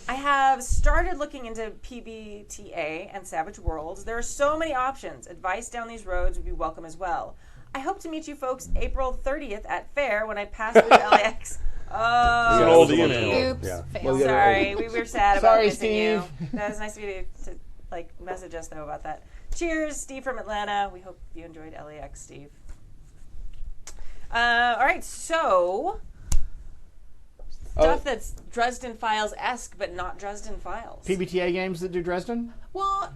I have started looking into PBTA and Savage Worlds. There are so many options. Advice down these roads would be welcome as well. I hope to meet you folks April 30th at Fair when I pass through LAX. Oh, It's an old email. Oops, Yeah. fail. Well, the other- sorry. We were sad about Sorry, missing you. Steve. That was nice of you to like message us though about that. Cheers, Steve from Atlanta. We hope you enjoyed LAX, Steve. All right, so stuff that's Dresden Files-esque, but not Dresden Files. PBTA games that do Dresden? Well,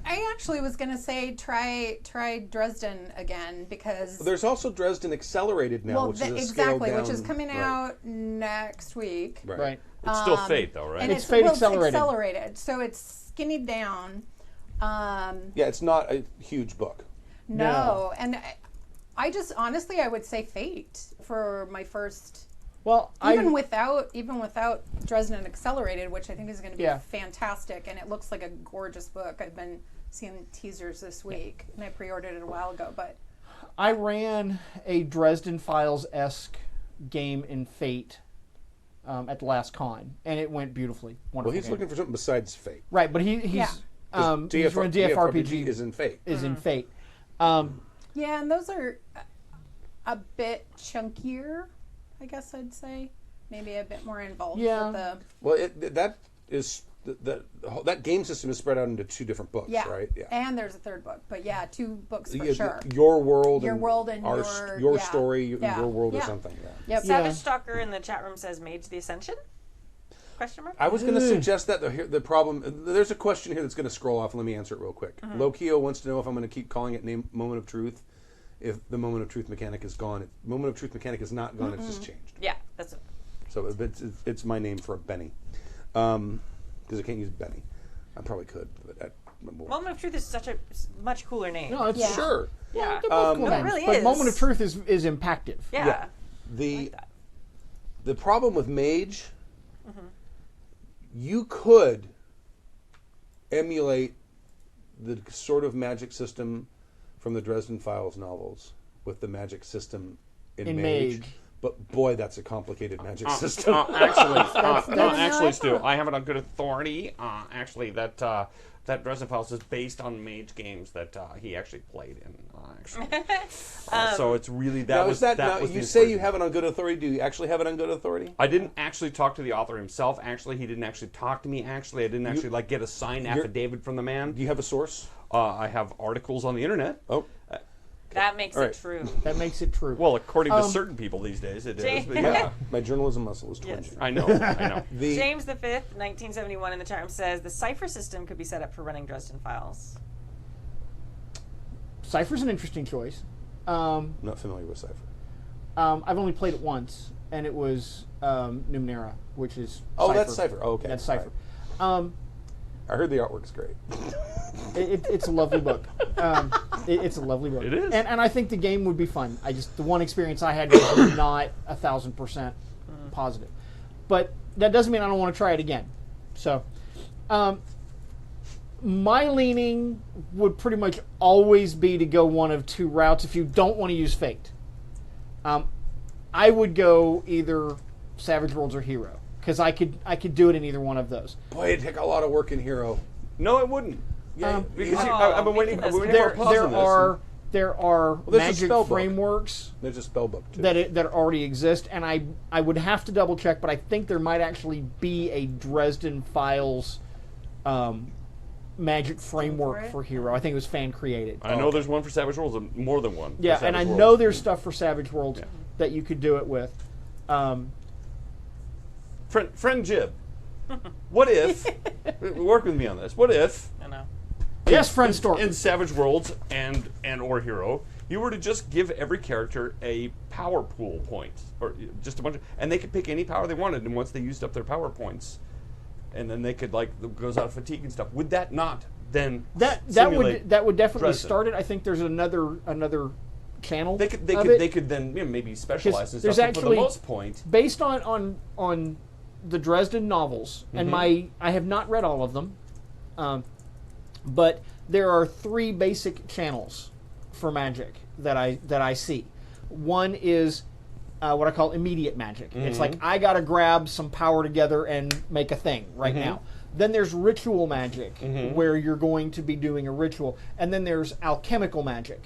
I actually was gonna say try Dresden again because There's also Dresden Accelerated now, which is a exactly, scaled which is down- coming right, out next week. Right. It's still Fate, though, right? And It's Fate Accelerated. accelerated, so it's skinnied down. Yeah, it's not a huge book. No, and I just honestly I would say Fate for my first. Well, Even without Dresden Accelerated, which I think is going to be Yeah. fantastic, and it looks like a gorgeous book. I've been seeing teasers this week, and I pre-ordered it a while ago. But I ran a Dresden Files-esque game in Fate at the last con, and it went beautifully. Well, Wonderful he's game. looking for something besides Fate. Right, but he's Yeah. he's running DFRPG is in Fate. is in Fate. yeah, and those are a bit chunkier, I guess I'd say. Maybe a bit more involved. Yeah. With the, Well, that is that game system is spread out into two different books, yeah. right? Yeah. And there's a third book, but yeah, 2 books for Yeah, sure. Your world, Your and world and our, your- yeah. story, Yeah. your world, or Yeah. something. Yeah. Yep. Savage Yeah. Stalker in the chat room says Mage the Ascension? Question mark? I was going to suggest that the problem. There's a question here that's going to scroll off. Let me answer it real quick. Lokio wants to know if I'm going to keep calling it Moment of Truth. If the Moment of Truth mechanic is gone, Moment of Truth mechanic is not gone. It's just changed. Yeah, that's it. So it's my name for Benny, because I can't use Benny. I probably could, but Moment of Truth is such a much cooler name. No, it's Yeah. sure. yeah. they're both cool No, it names, really but is. Moment of Truth is impactive. Yeah. The the problem with Mage, you could emulate the sort of magic system from the Dresden Files novels with the magic system in Mage. Mage. But boy, that's a complicated magic system. Actually, Stu, I have it on good authority. Actually, that Dresden Files is based on Mage games that he actually played in. So it's really now, was is that, that now, was the you say you inspiration. have it on good authority? Do you actually have it on good authority? I didn't actually talk to the author himself. Actually, he didn't actually talk to me. Actually, I didn't actually get a signed affidavit from the man. Do you have a source? I have articles on the internet. Oh, That makes All it right. true. That makes it true. Well, according to certain people these days, it is. But yeah, my journalism muscle is twitching. Yes. I know. I know. The, James V, 1971 in the chat room says the cipher system could be set up for running Dresden Files. Cypher's an interesting choice. I'm not familiar with Cypher. I've only played it once, and it was Numenera, which is Oh, that's Cypher. Oh, okay. That's Cypher. I heard the artwork's great. It's a lovely book. It's a lovely book. It is. and I think the game would be fun. The one experience I had was not 1,000% positive, but that doesn't mean I don't want to try it again. So, my leaning would pretty much always be to go one of two routes if you don't want to use Fate. I would go either Savage Worlds or Hero because I could do it in either one of those. Boy, it'd take a lot of work in Hero. No, it wouldn't. Yeah, Because Oh, I've been waiting. because I've been waiting for a pause There on this. are there's a magic spell book. frameworks There's a spell book too. that already exist, and I would have to double check, but I think there might actually be a Dresden Files magic framework for Hero. I think it was fan created. I know there's one for Savage Worlds, and more than one. for Yeah, Savage and I Worlds. know there's stuff for Savage Worlds that you could do it with. Friend Jib, what if? Work with me on this. What if? I know. Yes, friend Stork. In Savage Worlds and or Hero, you were to just give every character a power pool point, or just a bunch of, and they could pick any power they wanted, and once they used up their power points, and then they could goes out of fatigue and stuff. Would that not then that simulate would definitely Dresden? start it. I think there's another channel. They could of it. they could then maybe specialize and there's stuff. But for the actually- most point, Based on the Dresden novels, and I have not read all of them, but there are 3 basic channels for magic that I see. One is what I call immediate magic. It's like I got to grab some power together and make a thing right now. Then there's ritual magic, where you're going to be doing a ritual. And then there's alchemical magic,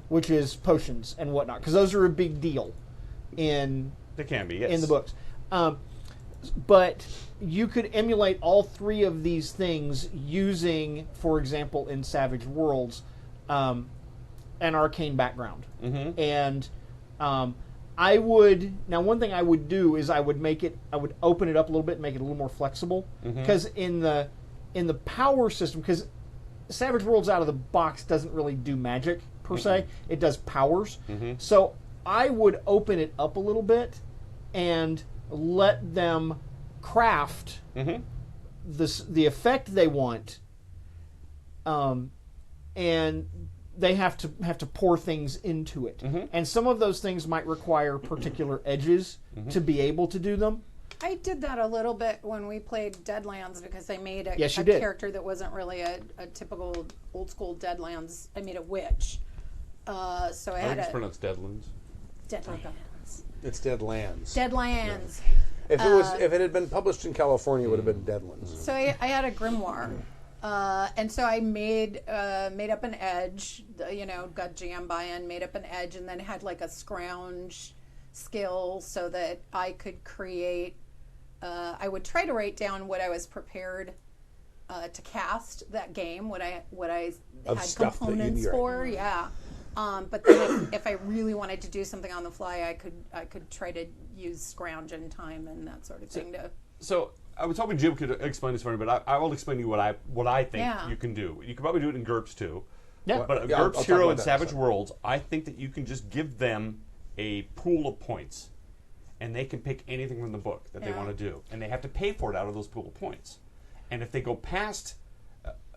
which is potions and whatnot, because those are a big deal in They can be, yes. in the books. But you could emulate all three of these things using, for example, in Savage Worlds, an arcane background. And I would, now one thing I would do is I would open it up a little bit and make it a little more flexible. Because in the power system, because Savage Worlds out of the box doesn't really do magic per se, it does powers. So I would open it up a little bit and let them craft the effect they want, and they have to pour things into it. And some of those things might require particular edges to be able to do them. I did that a little bit when we played Deadlands, because I made a Yes, you did. character that wasn't really a typical old school Deadlands. I made a witch. So I I think had it's a pronounced Deadlands. Deadlands. It's Deadlands. Deadlands. If it had been published in California, it would have been Deadlands. So I had a grimoire, and so I made up an edge. Got jam buy-in, made up an edge, and then had like a scrounge skill so that I could create. I would try to write down what I was prepared to cast that game, what I Of had stuff that you'd components write. for, yeah. But then if I really wanted to do something on the fly, I could try to use scrounge and time and that sort of thing to. So I was hoping Jim could explain this for me, but I will explain to you what I think Yeah. you can do. You could probably do it in GURPS too. Yeah. But Yeah, I'll GURPS talk Hero about and that Savage in a second. Worlds, I think that you can just give them a pool of points, and they can pick anything from the book that they Yeah. want to do, and they have to pay for it out of those pool of points. And if they go past,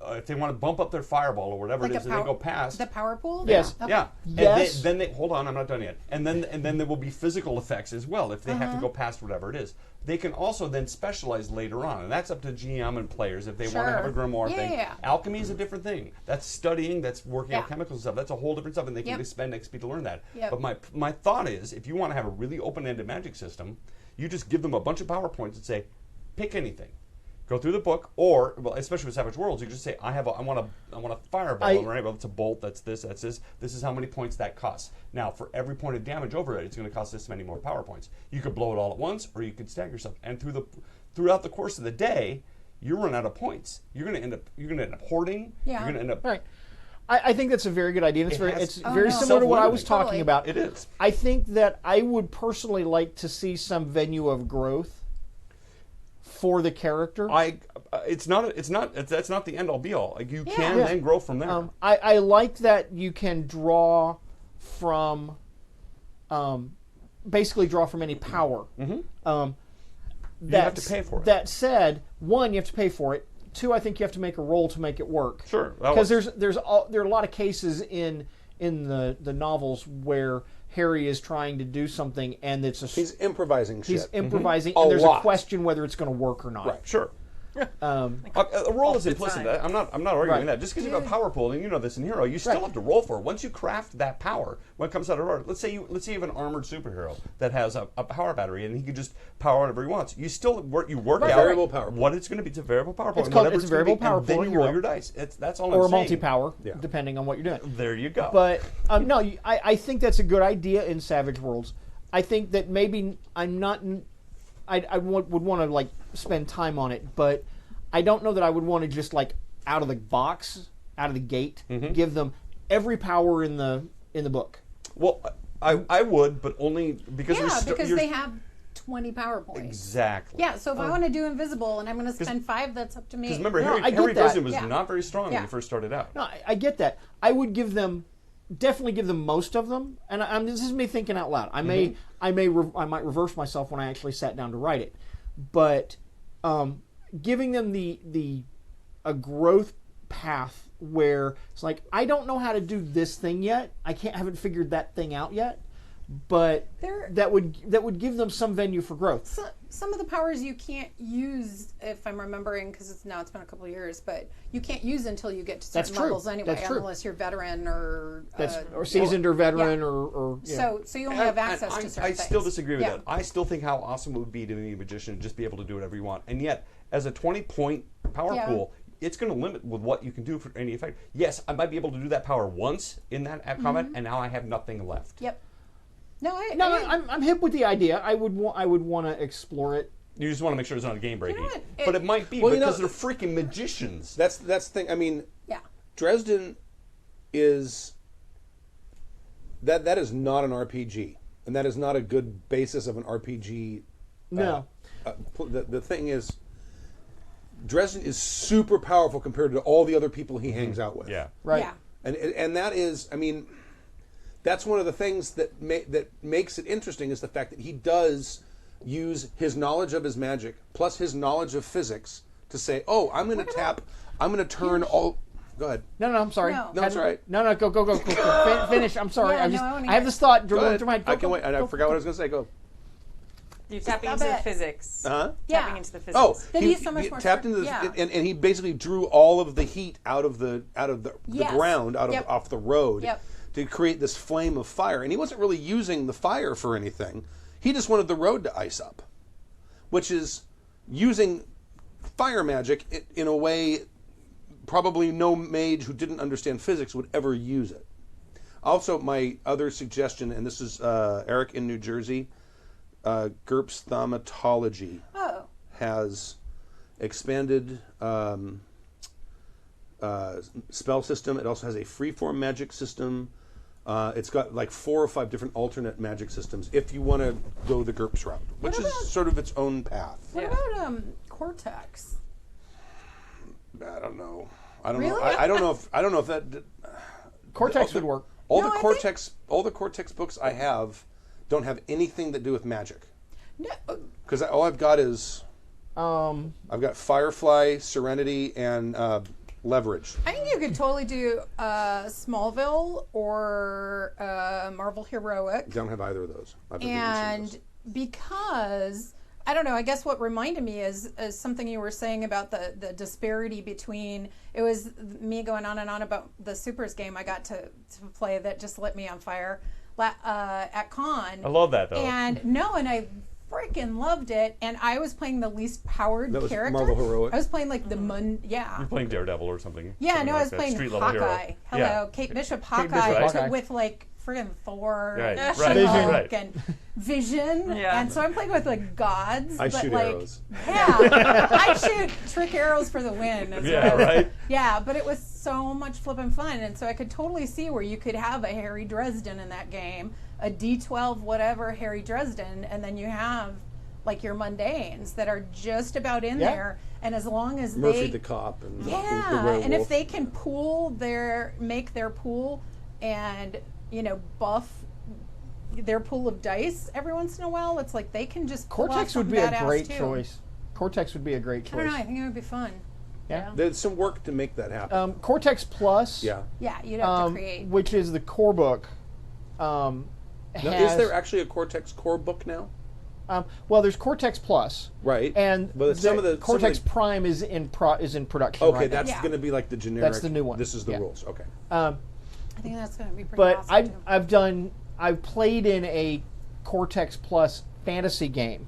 if they want to bump up their fireball or whatever Like it a is, and they power- go past. The power pool? Yes. Okay. Yeah. Yes. And then they hold on. I'm not done yet. And then there will be physical effects as well if they have to go past whatever it is. They can also then specialize later on, and that's up to GM and players if they want to have a Sure. grimoire thing. Yeah. Alchemy is a different thing. That's studying. That's working Yeah. out chemicals and stuff. That's a whole different stuff, and they can Yep. spend XP to learn that. Yep. But my thought is, if you want to have a really open-ended magic system, you just give them a bunch of PowerPoints and say, pick anything. Go through the book, or well, especially with Savage Worlds, you just say, I want a fireball, right? Well, it's a bolt. That's this. That's this. This is how many points that costs. Now, for every point of damage over it, it's going to cost this many more power points. You could blow it all at once, or you could stagger yourself. And throughout the course of the day, you run out of points. You're going to end up hoarding. Yeah. You're going to end up. Right. I think that's a very good idea. And it's It has- it's Oh, very no. similar to what I was Self-limiting. talking Totally. about. It is. I think that I would personally like to see some venue of growth for the character. That's not the end all be all. Like you can Yeah. then grow from there. I like that you can draw from, basically draw from any power. You have That's- to pay for it. That said, one, you have to pay for it. Two, I think you have to make a roll to make it work. Sure. Because there are a lot of cases in the novels where Harry is trying to do something and He's improvising shit. he's improvising A and there's lot. a question whether it's going to work or not. Right. Sure. A roll is implicit. I'm not arguing Right. that. Just because you have a power pool, and you know this in Hero, you still have to roll for it. Once you craft that power, when it comes out of order, let's say you have an armored superhero that has a power battery, and he can just power whatever he wants. You still work out Variable power pool. what it's going to be. It's a variable power pool. It's and called- whatever it's a gonna variable be, power and then pool you in roll Hero. your dice. That's all Or I'm saying. multi-power, Yeah. depending on what you're doing. There you go. But no, I think that's a good idea in Savage Worlds. I think that maybe I'm not. Would want to like spend time on it, but I don't know that I would want to just like out of the box, out of the gate, give them every power in the book. well, I would, but only because Yeah, because they have 20 power points. exactly. Yeah, so if I want to do invisible and I'm going to spend 5, that's up to me. Because remember, No, I get Harry that. Vision was Yeah. not very strong when Yeah. he first started out. No, I get that. I would definitely give them most of them, and this is me thinking out loud. I might reverse myself when I actually sat down to write it, but giving them a growth path where it's like I don't know how to do this thing yet. Haven't figured that thing out yet, but There- that would give them some venue for growth. Some of the powers you can't use, if I'm remembering, because it's been a couple of years, but you can't use until you get to That's certain true. levels anyway, That's true. unless you're veteran or Or seasoned or veteran yeah. or yeah. So you only have access to certain I things. still disagree with Yeah. that. I still think how awesome it would be to be a magician and just be able to do whatever you want. And yet, as a 20-point power Yeah. pool, it's going to limit with what you can do for any effect. Yes, I might be able to do that power once in that combat, and now I have nothing left. Yep. No, I'm hip with the idea. I would want to explore it. You just want to make sure it's not a game breaking. what? But it might be Well, you because know- they're freaking magicians. That's the thing. I mean, yeah. Dresden is that is not an RPG, and that is not a good basis of an RPG. No. The thing is, Dresden is super powerful compared to all the other people he hangs out with. Yeah. Right. Yeah. And that is, I mean, that's one of the things that makes it interesting is the fact that he does use his knowledge of his magic plus his knowledge of physics to say, "Oh, I'm going to turn all." Go ahead. No, I'm sorry. No. No, that's all right. No, go. Finish. I'm sorry. Yeah, I have this thought. Go ahead. Go I can wait. I forgot what I was going to say. Go. You're tapping Stop into the it. physics. Huh? Yeah. Tapping into the physics. Oh, That he's so much more tapped smart. into the, Yeah. and he basically drew all of the heat out of the Yes. ground, Yep. off the road, Yep. to create this flame of fire. And he wasn't really using the fire for anything. He just wanted the road to ice up, which is using fire magic in a way probably no mage who didn't understand physics would ever use it. Also, my other suggestion, and this is Eric in New Jersey, GURPS Thaumatology Oh. has expanded spell system. It also has a freeform magic system. It's got like 4 or 5 different alternate magic systems if you want to go the GURPS route, which What is about- sort of its own path. What about Cortex? I don't know. I don't Really? know. I don't know if that Cortex would work. All No, the I Cortex books I have don't have anything that do with magic. No. Because all I've got is I've got Firefly, Serenity, and Leverage. I think you could totally do Smallville or Marvel Heroic. Don't have either of those. I've never even seen And because I don't know, I guess what reminded me is something you were saying about the disparity between, it was me going on and on about the Supers game I got to play that just lit me on fire at con. I love that, though. And I freaking loved it. And I was playing the least powered That was character. Marvel Heroic? I was playing like the You're playing Daredevil or something. yeah, something no, like I was that. playing Street level hero. Hawkeye. Hello, Yeah. Kate Bishop Bishop Hawkeye, Hawkeye. with like friggin' Thor, Right, and right, She-Hulk, right. and Vision. Yeah. And so I'm playing with like gods. I but shoot like, arrows. Yeah, I shoot trick arrows for the win. as Yeah, well. right? Yeah, but it was so much flippin' fun, and so I could totally see where you could have a Harry Dresden in that game, a D12 whatever Harry Dresden, and then you have like your mundanes that are just about in Yeah. there, and as long as Murphy they the cop and the yeah, werewolf. and if they can make their pool and buff their pool of dice every once in a while, it's like they can just pull Cortex off would some be a badass great too. choice. Cortex would be a great I choice. don't know. I think it would be fun. Yeah. There's some work to make that happen. Cortex Plus, Yeah. Yeah, you'd have to create. which is the core book, Now, has, is there actually a Cortex core book now? well, there's Cortex Plus, Right. and But some of the Cortex Prime is in production. Okay, right now. that's Yeah. going to be like the generic. That's the new one. This is the Yeah. rules. Okay. I think that's going to be pretty But awesome too. I've played in a Cortex Plus fantasy game,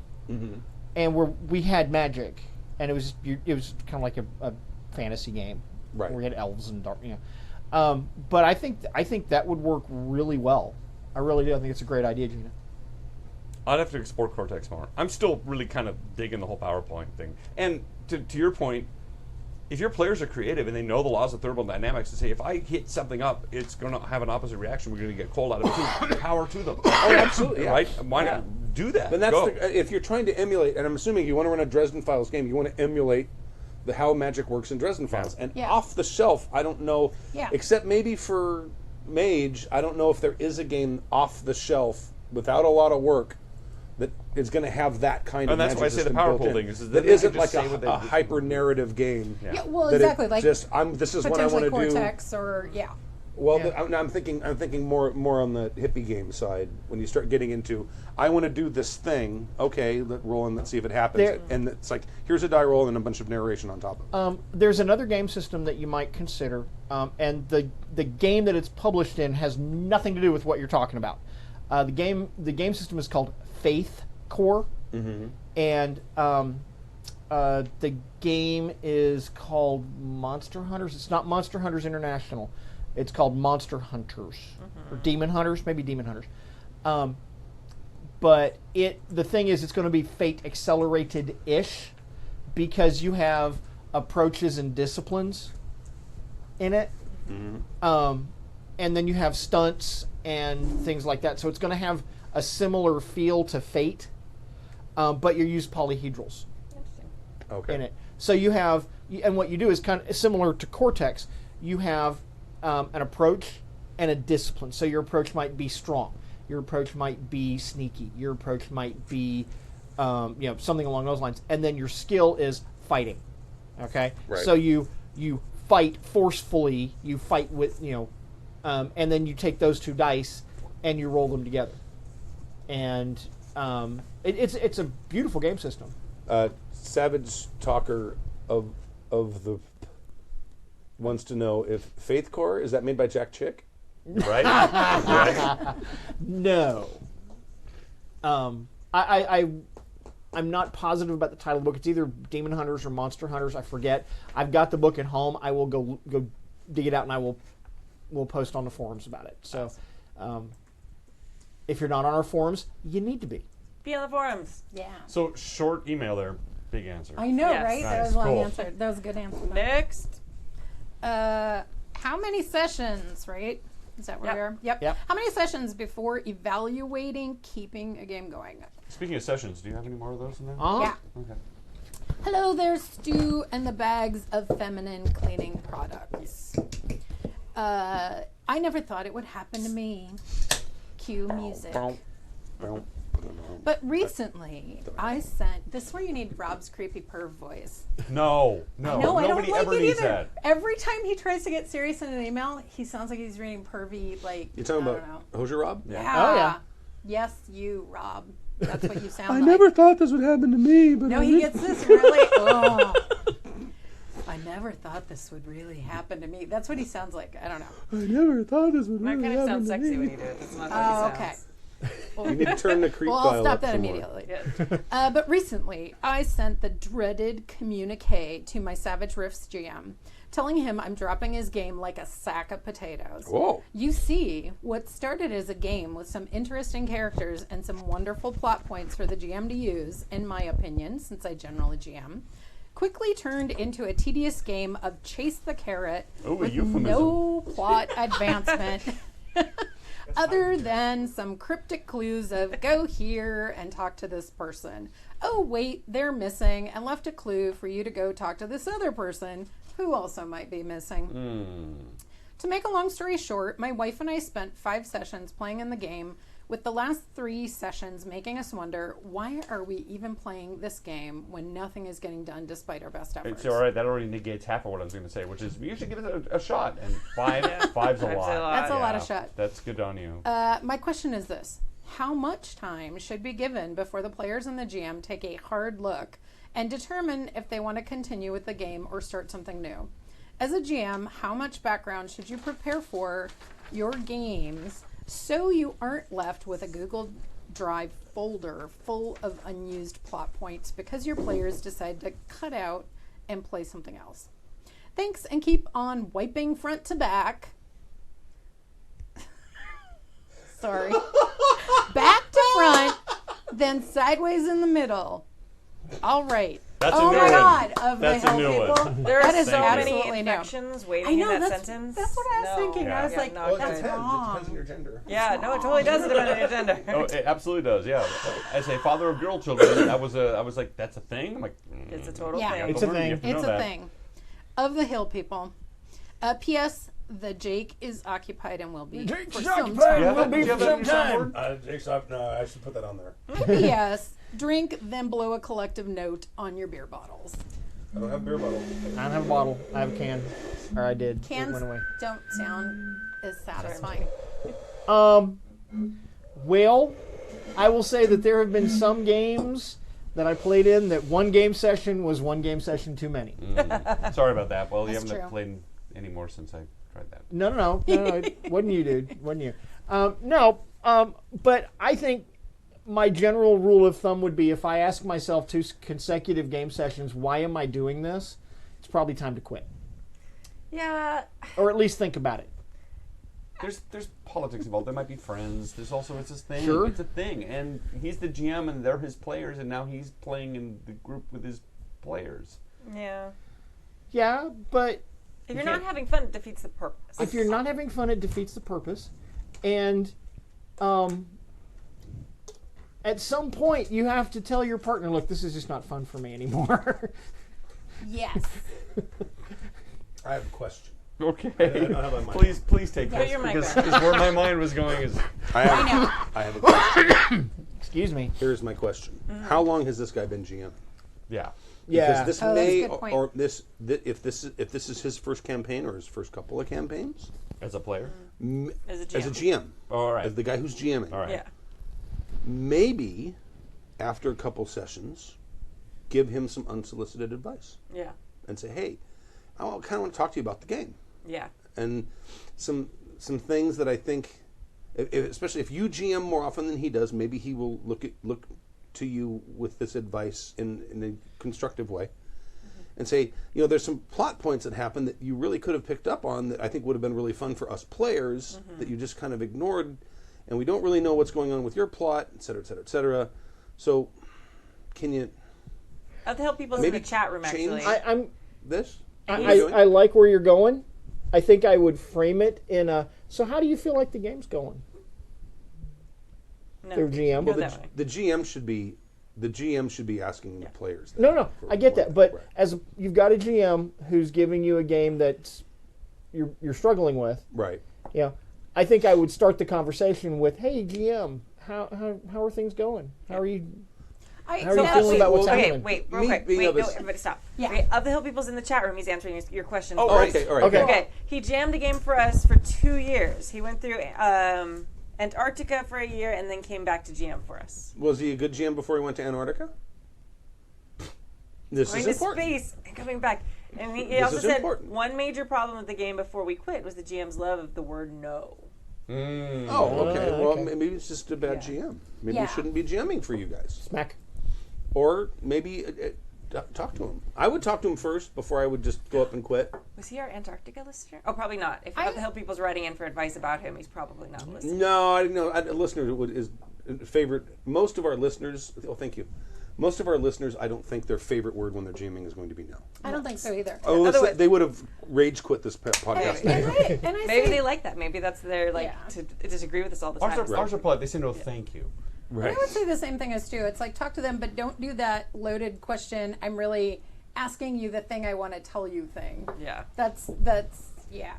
and where we had magic, and it was kind of like a fantasy game, Right. Where we had elves and dark, But I think that would work really well. I really do. I think it's a great idea, Gina. I'd have to explore Cortex more. I'm still really kind of digging the whole PowerPoint thing. And to your point, if your players are creative and they know the laws of thermodynamics and say, if I hit something up, it's going to have an opposite reaction. We're going to get cold out of it too. Power to them. Oh, absolutely. Yeah. Right? Why not do that? But that's Go. if you're trying to emulate, and I'm assuming you want to run a Dresden Files game, you want to emulate how magic works in Dresden Files. And Yeah. off the shelf, I don't know, Yeah. except maybe for Mage, I don't know if there is a game off the shelf without a lot of work that is going to have that kind of And that's magic why I say the system power built pool in. thing is that that they can isn't just like say what they- a hyper narrative game. Yeah. Yeah, well, That it exactly. Like just this is what I want potentially to do. Cortex or yeah. Well, Yeah. I'm thinking more on the hippie game side. When you start getting into, I want to do this thing. Okay, roll and let's see if it happens. There- And it's like, here's a die roll and a bunch of narration on top of it. There's another game system that you might consider, and the game that it's published in has nothing to do with what you're talking about. The game system is called Faith Core, and the game is called Monster Hunters. It's not Monster Hunters International. It's called Monster Hunters or Demon Hunters, maybe Demon Hunters. But the thing is, it's going to be Fate accelerated-ish because you have approaches and disciplines in it, and then you have stunts and things like that. So it's going to have a similar feel to Fate, but you use polyhedrals Okay. in it. So you have, and what you do is kind of similar to Cortex. You have an approach and a discipline. So your approach might be strong. Your approach might be sneaky. Your approach might be, something along those lines. And then your skill is fighting. Okay. Right. So you fight forcefully. You fight with and then you take those two dice and you roll them together. And it's a beautiful game system. Savage Talker of the wants to know if Faith Core is that made by Jack Chick? Right? No. I'm not positive about the title of the book. It's either Demon Hunters or Monster Hunters. I forget. I've got the book at home. I will go dig it out, and we'll post on the forums about it. So, if you're not on our forums, you need to be. Be on the forums. Yeah. So short email there, big answer. I know, Yes. right? That Nice, was a long cool. answer. That was a good answer. Next. How many sessions, right? Is that where Yep. we are? Yep. Yep. How many sessions before evaluating keeping a game going? Speaking of sessions, do you have any more of those in there? Yeah. Okay. Hello there, Stu and the bags of feminine cleaning products. I never thought it would happen to me. Cue music. But recently, I sent. This is where you need Rob's creepy perv voice. No, No, I don't nobody like ever it needs either. that. Every time he tries to get serious in an email, he sounds like he's reading pervy, like, You talking I about don't know. Hosier Rob? Yeah. Oh, yeah. Yes, you, Rob. That's what you sound I like. never thought this would happen to me, but No, I he did. gets this really. Oh. I never thought this would really happen to me. That's what he sounds like. I don't know. I never thought this would That really kind of happen sounds to sexy me. when you do it. That's not Oh, how he okay. sounds. You need to turn the creep Well, I'll dial stop up that some more. immediately. Yeah. But recently, I sent the dreaded communique to my Savage Rifts GM, telling him I'm dropping his game like a sack of potatoes. Whoa. You see, what started as a game with some interesting characters and some wonderful plot points for the GM to use, in my opinion, since I generally GM, quickly turned into a tedious game of chase the carrot Ooh, a with euphemism. no plot advancement. Other than some cryptic clues of go here and talk to this person. Oh, wait, they're missing, and left a clue for you to go talk to this other person who also might be missing. To make a long story short, my wife and I spent 5 sessions playing in the game, with the last 3 sessions making us wonder, why are we even playing this game when nothing is getting done despite our best efforts? It's all right. That already negates half of what I was going to say, which is you should give it a shot. And five's a Five's a lot. lot. That's a lot of Yeah, shot. That's good on you. My question is this. How much time should be given before the players and the GM take a hard look and determine if they want to continue with the game or start something new? As a GM, how much background should you prepare for your games so you aren't left with a Google Drive folder full of unused plot points because your players decide to cut out and play something else? Thanks, and keep on wiping front to back. Sorry. Back to front, then sideways in the middle. All right. That's a oh new my one. God, of That's the a new hill one. people. There That are is so many absolutely new. infections waiting I know, in that that's- sentence. that's what I was thinking. I was like, no, that's good. wrong. Depends on your gender. Yeah, no, it totally does depend on your gender. Oh, it absolutely does. Yeah. As a father of girl children, I was like, that's a thing. I'm like, It's a total Yeah. thing. It's a You thing. have to It's know a that. thing. Of the hill people. P.S. The Jake is occupied and will be Jake's for some occupied. time. Will be Do you for have that some in your time. soundboard? Jake's up. No, I should put that on there. P.S. Drink, then blow a collective note on your beer bottles. I don't have beer bottle. I don't have a bottle. I have a can. Or I did. It Cans went away. don't sound as satisfying. Well, I will say that there have been some games that I played in that one game session was one game session too many. Sorry about that. Well, you That's haven't true. played any more since I tried that. No, it wasn't you, dude. Wasn't you. But I think my general rule of thumb would be if I ask myself 2 consecutive game sessions, why am I doing this? It's probably time to quit. Yeah. Or at least think about it. There's politics involved. There might be friends. There's also it's his thing. Sure. It's a thing, and he's the GM, and they're his players, and now he's playing in the group with his players. Yeah. Yeah, but If you're not having fun, it defeats the purpose. if you're not having fun, it defeats the purpose. And at some point, you have to tell your partner, look, this is just not fun for me anymore. Yes. I have a question. Okay. I don't have my mic. Please take Put this your mic because back. where my mind was going is I have a question. Excuse me. Here's my question. How long has this guy been GM? yeah. Yeah. Because this Oh, that's a may, good point. or this, if this is his first campaign or his first couple of campaigns, As a player. as a GM. as a GM, All right. as the guy who's GMing, All right. Yeah. maybe after a couple sessions, give him some unsolicited advice Yeah. and say, hey, I kind of want to talk to you about the game Yeah. and some things that I think, especially if you GM more often than he does, maybe he will look to you with this advice in a constructive way. And say, there's some plot points that happen that you really could have picked up on that I think would have been really fun for us players that you just kind of ignored, and we don't really know what's going on with your plot, et cetera, et cetera, et cetera. So, can you I'll help people in maybe the chat room, change actually. this? I like where you're going. I think I would frame it in a, so how do you feel like the game's going? No. Their GM. Go Well, that way. the GM should be asking the players. No, I get that, but Right. as you've got a GM who's giving you a game that you're struggling with, Right. I think I would start the conversation with, "Hey GM, how are things going? How are you How are you feeling about what's okay, happening?" wait, real Me quick. being Wait, of no, a- everybody stop. Yeah. Okay, Of the Hill People's in the chat room, he's answering your question. Oh, first. okay, all right. Okay. Okay, he jammed a game for us for 2 years. He went through Antarctica for a year and then came back to GM for us. Was he a good GM before he went to Antarctica? This Going is to important. space and coming back. And he This also is said important. one major problem with the game before we quit was the GM's love of the word no. Oh, okay. Well, okay. maybe it's just a bad GM. Maybe Yeah. he shouldn't be GMing for you guys. Smack. Or maybe talk to him. I would talk to him first before I would just go up and quit. Was he our Antarctica listener? Oh, probably not. If What the Hill People's writing in for advice about him, he's probably not listening. No, I know. A listener is favorite. Most of our listeners. Oh, thank you. Most of our listeners, I don't think their favorite word when they're GMing is going to be no. I don't think so either. Oh, Otherwise- they would have rage quit this podcast. And I Maybe say, they like that. Maybe that's their Yeah. to disagree with us all the Ours time. are polite. They say no, thank you. Right. I would say the same thing as Stu. It's like talk to them, but don't do that loaded question. I'm really asking you the thing I want to tell you thing. Yeah. That's yeah.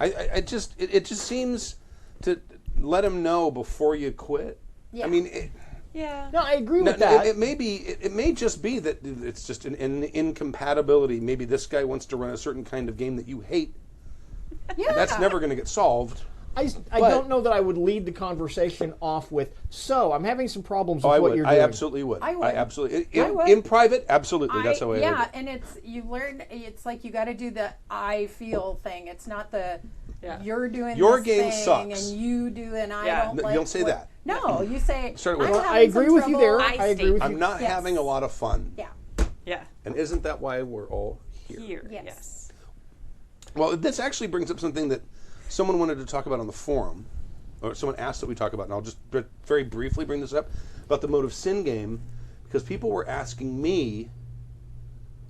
It just seems to let him know before you quit. Yeah. I mean, Yeah. No, I agree no, with that. it may be. It may just be that it's just an incompatibility. Maybe this guy wants to run a certain kind of game that you hate. Yeah. That's never going to get solved. I But- don't know that I would lead the conversation off with, so I'm having some problems with Oh, I what would. you're I doing. absolutely would. I would. absolutely. I would. In private, absolutely. That's how I yeah, would. and you learn. It's like you got to do the I feel thing. It's not the Yeah. you're doing Your this game thing sucks. and you do and I Yeah. don't No, like. don't say what- that. No, you say. Start with, I'm "Well, I having agree some with you there. trouble." I agree with I'm you. not Yes. having a lot of fun. Yeah. Yeah. And isn't that why we're all here? Here. Yes. Yes. Well, this actually brings up something that someone wanted to talk about on the forum, or someone asked that we talk about, and I'll just very briefly bring this up about the Mode of Sin game, because people were asking me.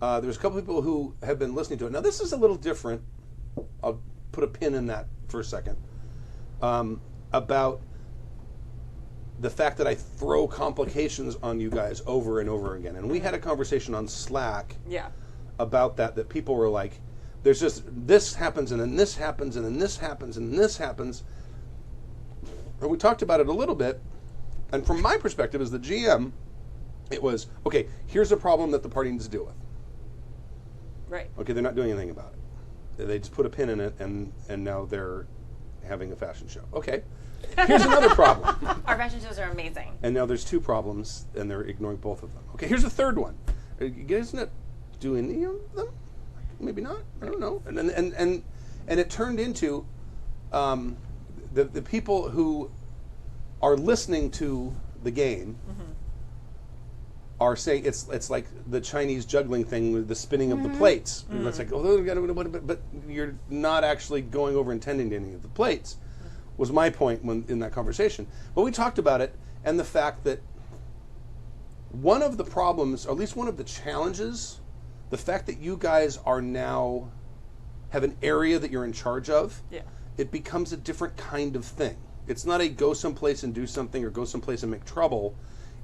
There's a couple people who have been listening to it. Now, this is a little different. I'll put a pin in that for a second. About the fact that I throw complications on you guys over and over again. And we had a conversation on Slack Yeah. about that people were like, there's just this happens and then this happens and then this happens and then this happens. And we talked about it a little bit. And from my perspective as the GM, it was, okay, here's a problem that the party needs to deal with. Right. Okay, they're not doing anything about it. they just put a pin in it, and now they're having a fashion show. Okay. Here's another problem. Our fashion shows are amazing. And now there's 2 problems, and they're ignoring both of them. Okay, here's the third one. You guys not do any of them? Maybe not. I don't know. And it turned into the people who are listening to the game are saying it's like the Chinese juggling thing with the spinning of the plates. And it's like, but you're not actually going over and tending to any of the plates. Was my point in that conversation. But we talked about it and the fact that one of the problems, or at least one of the challenges, the fact that you guys are now have an area that you're in charge of, it becomes a different kind of thing. It's not a go someplace and do something or go someplace and make trouble.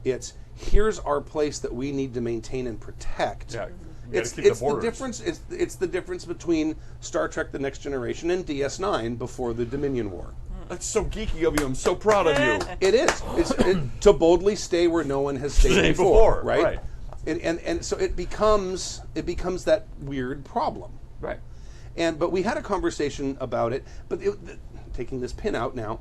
It's here's our place that we need to maintain and protect. Yeah, it's the difference. It's the difference between Star Trek: The Next Generation and DS9 before the Dominion War. That's so geeky of you. I'm so proud of you. It is. It's to boldly stay where no one has stayed before, right? And so it becomes that weird problem. Right. But we had a conversation about it. But taking this pin out now,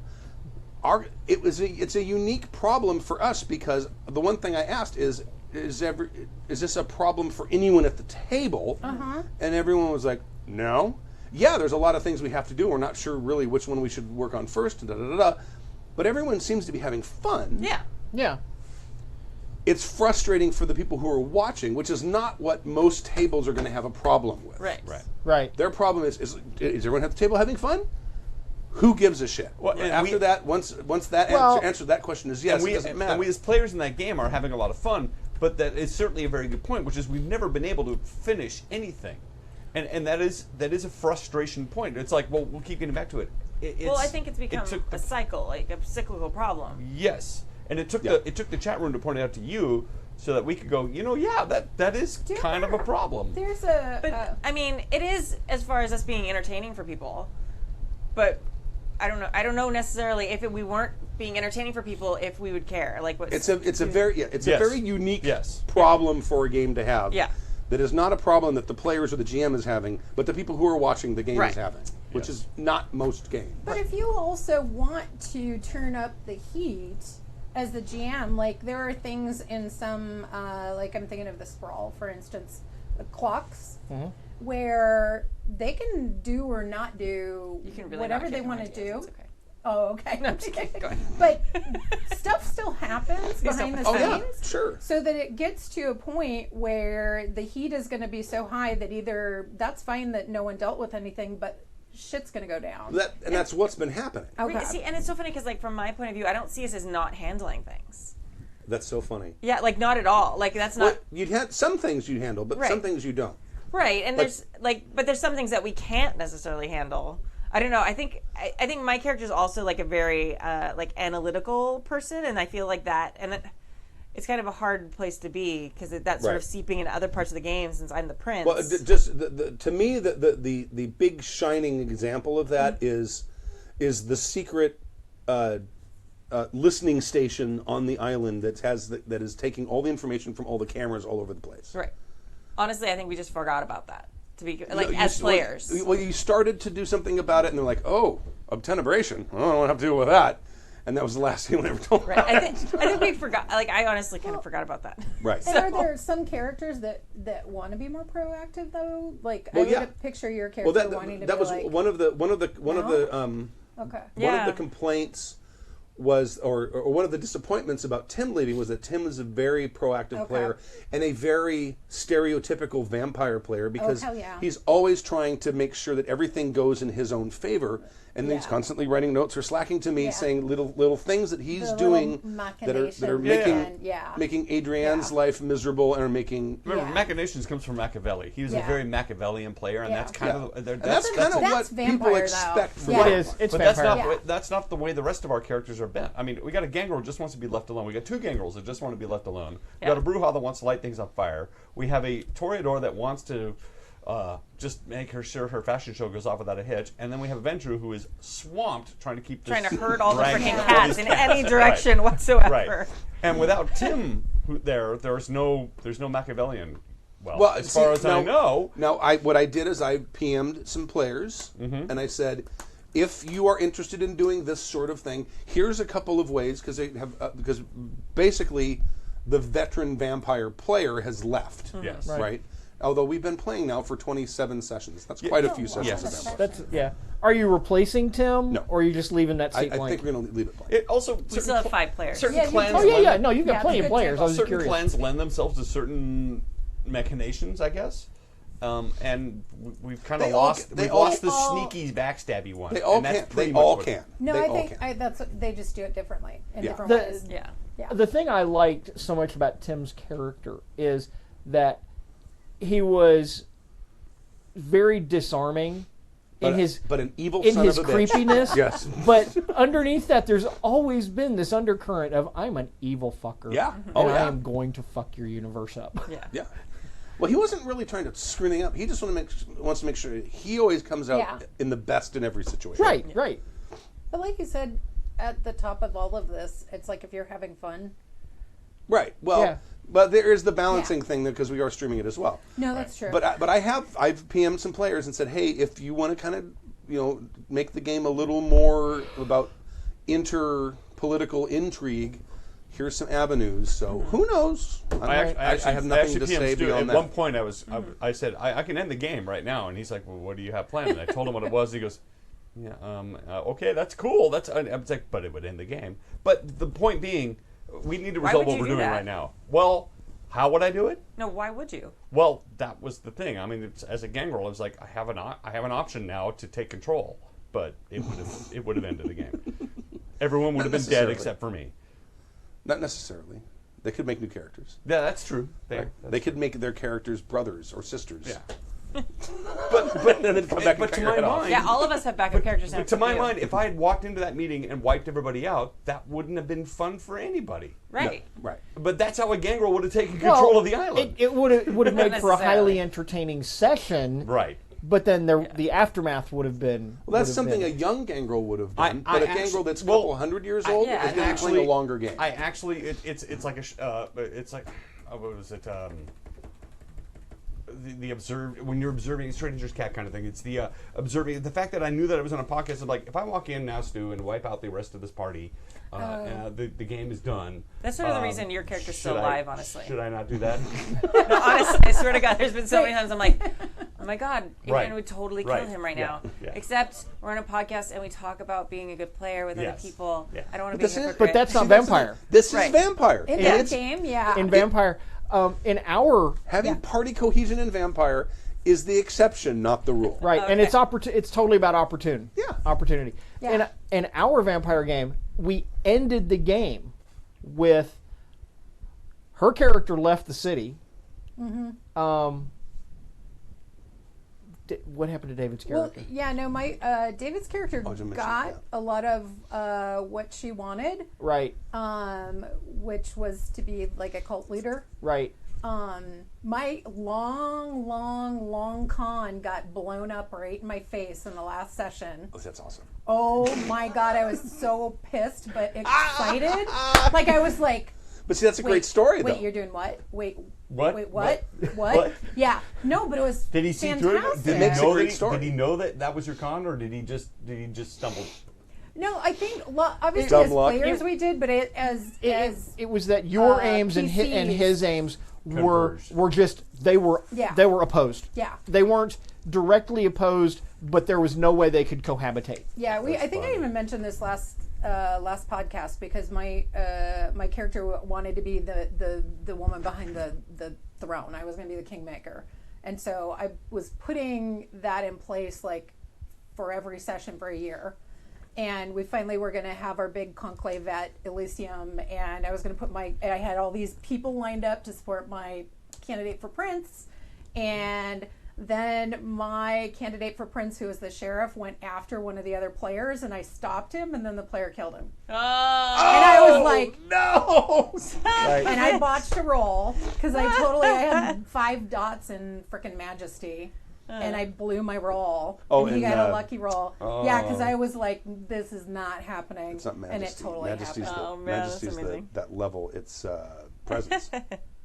it's a unique problem for us because the one thing I asked is this a problem for anyone at the table? And everyone was like, no. Yeah, there's a lot of things we have to do. We're not sure really which one we should work on first. But everyone seems to be having fun. Yeah. Yeah. It's frustrating for the people who are watching, which is not what most tables are going to have a problem with. Right. Their problem is everyone at the table having fun? Who gives a shit? Well, and after that, once that answer that question is yes, it doesn't matter. And we as players in that game are having a lot of fun, but that is certainly a very good point, which is we've never been able to finish anything. And that is a frustration point. It's like, well, we'll keep getting back to it. I think it's become a cycle, like a cyclical problem. Yes. And it took the chat room to point it out to you so that we could go, that is kind of a problem. There's I mean, it is as far as us being entertaining for people, but I don't know necessarily if we weren't being entertaining for people, if we would care. Like what it's a very unique problem for a game to have. Yeah. That is not a problem that the players or the GM is having, but the people who are watching the game is having, which is not most games. But if you also want to turn up the heat as the GM, like there are things in some, like I'm thinking of the Sprawl, for instance, the clocks, where they can do or not do whatever they want to do. Okay. Oh, okay. No, I'm just kidding. Go ahead. But stuff still happens behind the scenes. yeah, sure. So that it gets to a point where the heat is going to be so high that either that's fine that no one dealt with anything, but shit's going to go down. That's what's been happening. Okay. See, and it's so funny because, like, from my point of view, I don't see us as not handling things. That's so funny. Yeah, like not at all. Like that's not. You'd had some things you handle, but some things you don't. Right, and but there's some things that we can't necessarily handle. I don't know. I think my character is also like a very like analytical person, and I feel like that, and it's kind of a hard place to be because that's sort of seeping into other parts of the game since I'm the prince. Well, just to me, the big shining example of that is the secret listening station on the island that is taking all the information from all the cameras all over the place. Right. Honestly, I think we just forgot about that. To be like as players. Well, you started to do something about it, and they're like, "Oh, obtenebration. I don't want to have to deal with that." And that was the last thing we ever told. Right. I think we forgot. Like, I honestly kind of forgot about that. Right. And are there some characters that want to be more proactive though? Like, I would picture your character wanting to. That was like, one of the okay. One of the complaints was, or one of the disappointments about Tim leaving was that Tim is a very proactive player and a very stereotypical vampire player because he's always trying to make sure that everything goes in his own favor, and then he's constantly writing notes or slacking to me saying little things that he's doing that are making Adrienne's life miserable and are making. Remember, machinations comes from Machiavelli. He was a very Machiavellian player, and that's kind of that's kind of what people expect from it is. It's vampire. That's not the way the rest of our characters are bent. I mean, we got a gangrel who just wants to be left alone. We got two gangrels that just want to be left alone. We got a Brujah that wants to light things on fire. We have a Toreador that wants to just make sure her fashion show goes off without a hitch, and then we have a Ventru who is swamped trying to keep trying to herd all the freaking cats in any direction whatsoever. Right. And without Tim there's no Machiavellian Well, as far as I know. Now, what I did is I PM'd some players, and I said, if you are interested in doing this sort of thing, here's a couple of ways, because basically the veteran vampire player has left. Yes. Right. Although we've been playing now for 27 sessions. That's quite a few sessions of vampire. That's Are you replacing Tim? No. Or are you just leaving that seat I blank? think we're going to leave it blank. It also We still have 5 players. certain clans. Oh yeah. No, you've got plenty of good players. I was just certain curious. clans lend themselves to certain machinations, I guess. And we've kind of They all lost. ca- they We've all- lost the all- sneaky, backstabby one. They all and that's can. pretty They much all what- can. No, They I all think can. that's what they just do it differently in Yeah. different The- ways. Yeah. Yeah. The thing I liked so much about Tim's character is that he was very disarming in but an evil in son his of a bitch. creepiness. Yes. But underneath that, there's always been this undercurrent of I'm an evil fucker. Yeah. And Oh, I yeah. am going to fuck your universe up. Yeah. Yeah. Well, he wasn't really trying to screw anything up. He just wants to make sure he always comes out Yeah. in the best in every situation. Right. Right. But like you said at the top of all of this, it's like if you're having fun. Right. Well, Yeah. but there is the balancing Yeah. thing because we are streaming it as well. No, that's true. But I've PM'd some players and said, hey, if you want to kind of make the game a little more about inter-political intrigue, here's some avenues. So who knows? I have nothing to say beyond At that. one point, I said, I can end the game right now, and he's like, well, what do you have planned? And I told him what it was. And he goes, yeah, okay, that's cool. I was like, but it would end the game. But the point being, we need to Why resolve would what you we're do doing that? right now. Well, how would I do it? No, why would you? Well, that was the thing. I mean, as a gangrel, I was like, I have an option now to take control, but it would have ended the game. Everyone would have been dead necessarily. except for me. Not necessarily. They could make new characters. Yeah, that's true. They could make their characters brothers or sisters. Yeah. But then come back but and to cut your my head off. mind, Yeah, all of us have backup characters now. But to my You. mind, if I had walked into that meeting and wiped everybody out, that wouldn't have been fun for anybody. Right. Right. But that's how a gangrel would have taken control of the island. It would have made for a necessarily. highly entertaining session. Right. But then the aftermath would have been. Well, that's would have something been- a young gangrel would have I- done, I but a actually- gangrel that's a well, couple hundred years old yeah, is going to be playing a longer game. I actually, it's like it's like, what was it? The observe when you're observing Stranger's Cat kind of thing. It's the observing the fact that I knew that I was on a podcast. I'm like, if I walk in now, Stu, and wipe out the rest of this party, the game is done. That's sort of the reason your character's still Should I- alive, honestly. Should I not do that? No, honestly, I swear to God, there's been so many times I'm like, oh my God, Adrian Right. would totally Right. kill him right Yeah. now. Yeah. Except we're on a podcast and we talk about being a good player with other Yes. people. Yeah. I don't want to be This a is- hypocrite. But that's not See, that's the vampire. thing. This Right. is vampire. in And that it's- game, yeah. In vampire, in our having party cohesion in vampire is the exception, not the rule. right, and it's it's totally about opportunity. Yeah. Opportunity. Yeah. In our vampire game, we ended the game with her character left the city. What happened to David's Well, character? yeah, no, my David's character I was gonna mention got that. a lot of what she wanted, Right, which was to be like a cult leader. right. My long con got blown up right in my face in the last session. Oh, that's awesome. Oh my God, I was so pissed but excited. Like I was like, But see, that's a wait, great story, wait, though. you're doing what? Wait, What? wait, what? What? What? Yeah, no, but it was Did he see fantastic. through it? Did he makes a know great that story. Did he know that was your con, or did he just stumble? No, I think obviously Dumb as luck. players we did, but as It was that your aims and PCs. his aims were Converged. just they were opposed. Yeah. They weren't directly opposed, but there was no way they could cohabitate. Yeah, I think I funny. even mentioned this last podcast because my my character wanted to be the woman behind the throne. I was going to be the kingmaker, and so I was putting that in place like for every session for a year. And we finally were going to have our big conclave at Elysium, and I was going to I had all these people lined up to support my candidate for prince, and then my candidate for prince, who was the sheriff, went after one of the other players, and I stopped him, and then the player killed him. Oh. And I was like, No! and I botched a roll because I had 5 dots in frickin' Majesty. And I blew my roll. Oh, and he and, got a lucky roll. Yeah, because oh. I was like, this is not happening. It's not Majesty. And it totally Majesty's happened. Oh, man, that's Majesty's amazing. that level. It's presence.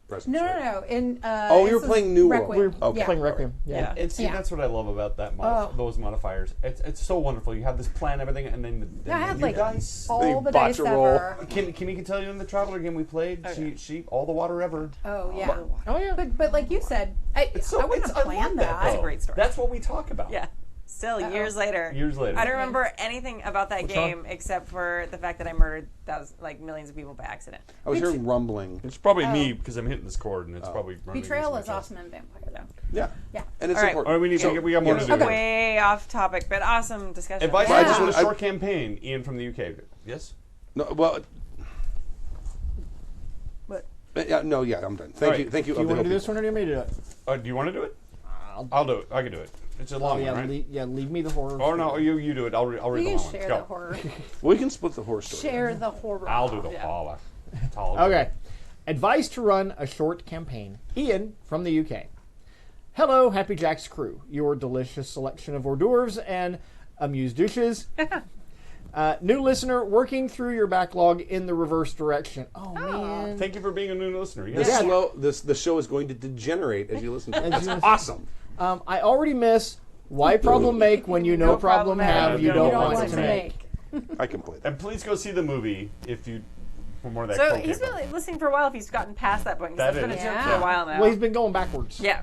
presence. No, right? no, no. In Oh, you're this is playing New World. Requiem. We're Okay. playing Requiem. Yeah. And see, Yeah. that's what I love about that Oh. those modifiers. It's so wonderful. You have this plan, everything, and then the I have new like dice. all They the botch dice a roll. ever. Kimmy can tell you in the Traveler game we played, she all the water ever. Oh yeah. Oh yeah. But like you said, I wouldn't have planned that. That's a great story. That's what we talk about. Yeah. Still, years later. Years later. I don't remember anything about that game except for the fact that I murdered millions of people by accident. I was hearing rumbling. It's probably me because I'm hitting this chord and it's probably running Betrayal against is my chest. awesome in Vampire though. Yeah. Yeah. And it's All right. important. All right, we got more to do. Okay. Way off topic, but awesome discussion. Advice Yeah. on a I- short campaign, Ian from the UK. Yes? No, well. What? Yeah, no, yeah, I'm done. Thank All right. you. Thank you. Do you want to do Available. this one or do you want me to do it? Do you want to do it? I'll do it. I can do it. It's a long Oh, yeah, one, right? leave me the horror. Oh, no, you do it. I'll read We the can long one. share Go. the horror. We can split the horse story. Share the horror. I'll do the horror. It's all good. Okay. Advice to run a short campaign. Ian from the UK. Hello, Happy Jack's crew. Your delicious selection of hors d'oeuvres and amuse douches. New listener working through your backlog in the reverse direction. Oh, man. Thank you for being a new listener. This Yes. the show is going to degenerate as you listen to it. As That's you listen. awesome. I already miss why problem make when you no problem have you don't don't want to make. I can play that. And please go see the movie if you for more of that. So quote he's game. been listening for a while if he's gotten past that point. 'Cause That that's been a is- joke Yeah. for a while now. Well, he's been going backwards. yeah.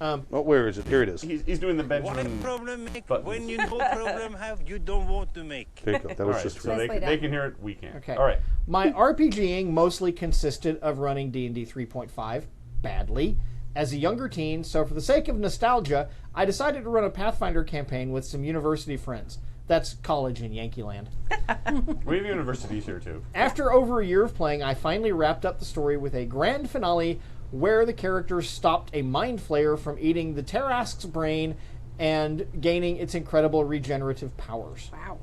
Oh, where is it? Here it is. He's doing the What Benjamin. problem make buttons. when you no problem have you don't want to make. There you go. That All was right, just so Nicely they done. can hear it. We can't. Okay. All right. My RPGing mostly consisted of running D&D 3.5 badly as a younger teen, so for the sake of nostalgia, I decided to run a Pathfinder campaign with some university friends. That's college in Yankee Land. We have universities here too. After over a year of playing, I finally wrapped up the story with a grand finale where the characters stopped a mind flayer from eating the Tarask's brain and gaining its incredible regenerative powers. Wow.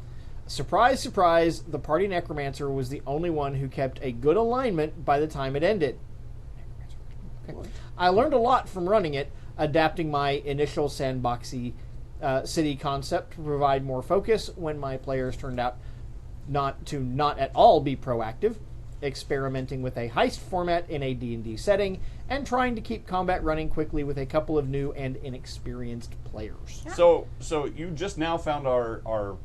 Surprise, surprise, the party necromancer was the only one who kept a good alignment by the time it ended. Okay. I learned a lot from running it, adapting my initial sandboxy city concept to provide more focus when my players turned out not at all be proactive, experimenting with a heist format in a D&D setting, and trying to keep combat running quickly with a couple of new and inexperienced players. So you just now found our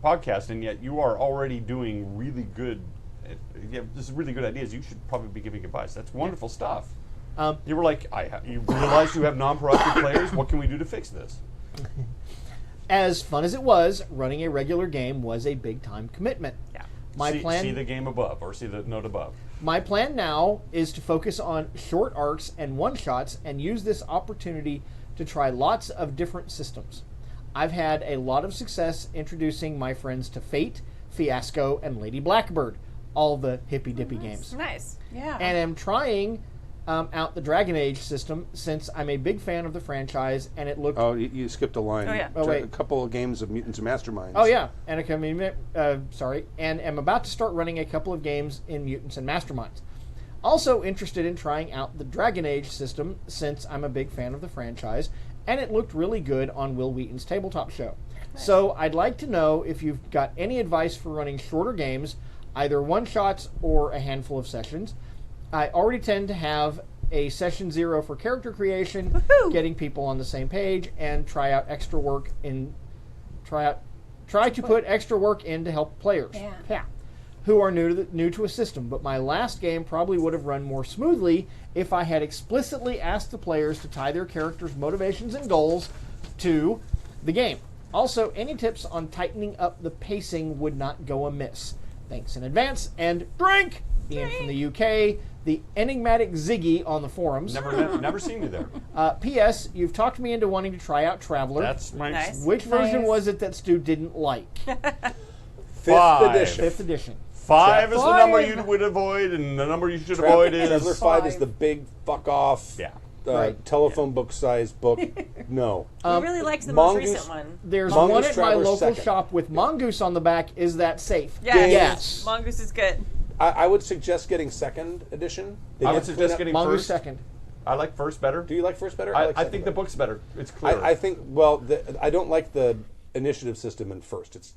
podcast, and yet you are already doing really good. Yeah, this is really good ideas. You should probably be giving advice. That's wonderful stuff. You were like, you realize you have non-proactive players. What can we do to fix this? As fun as it was, running a regular game was a big-time commitment. Yeah. My plan See the game above, or see the note above. My plan now is to focus on short arcs and one-shots and use this opportunity to try lots of different systems. I've had a lot of success introducing my friends to Fate, Fiasco, and Lady Blackbird, all the hippy-dippy games. Nice. Yeah. And am trying out the Dragon Age system since I'm a big fan of the franchise and it looked... Oh, you skipped a line. Oh, yeah. Oh, wait. A couple of games of Mutants and Masterminds. Oh yeah, and and am about to start running a couple of games in Mutants and Masterminds. Also interested in trying out the Dragon Age system since I'm a big fan of the franchise, and it looked really good on Will Wheaton's tabletop show. So I'd like to know if you've got any advice for running shorter games, either one-shots or a handful of sessions. I already tend to have a session 0 for character creation, Woohoo! getting people on the same page, and try to put extra work in to help players. Yeah. Who are new to a system. But my last game probably would have run more smoothly if I had explicitly asked the players to tie their characters' motivations and goals to the game. Also, any tips on tightening up the pacing would not go amiss. Thanks in advance, and drink! Ian from the UK, the enigmatic Ziggy on the forums. Never seen you there. P.S. You've talked me into wanting to try out Traveler. That's my Nice. Which version Nice. was it that Stu didn't like? Fifth Five. edition. 5th edition. 5 is the number Five. you would avoid, and the number you should avoid is Traveler 5 is Five. the big fuck off. Yeah. Right. Telephone book size book. No. We really liked the most Mongoose- recent one. There's Mongoose one at my Traveler's local second. shop with Mongoose on the back. Is that safe? Yes. Mongoose is good. I would suggest getting second edition. They I did would clean suggest up- getting Mongoose first. second. I like first better. Do you like first better? I like think second the better. book's better. It's clearer. I think. Well, I don't like the initiative system in first. It's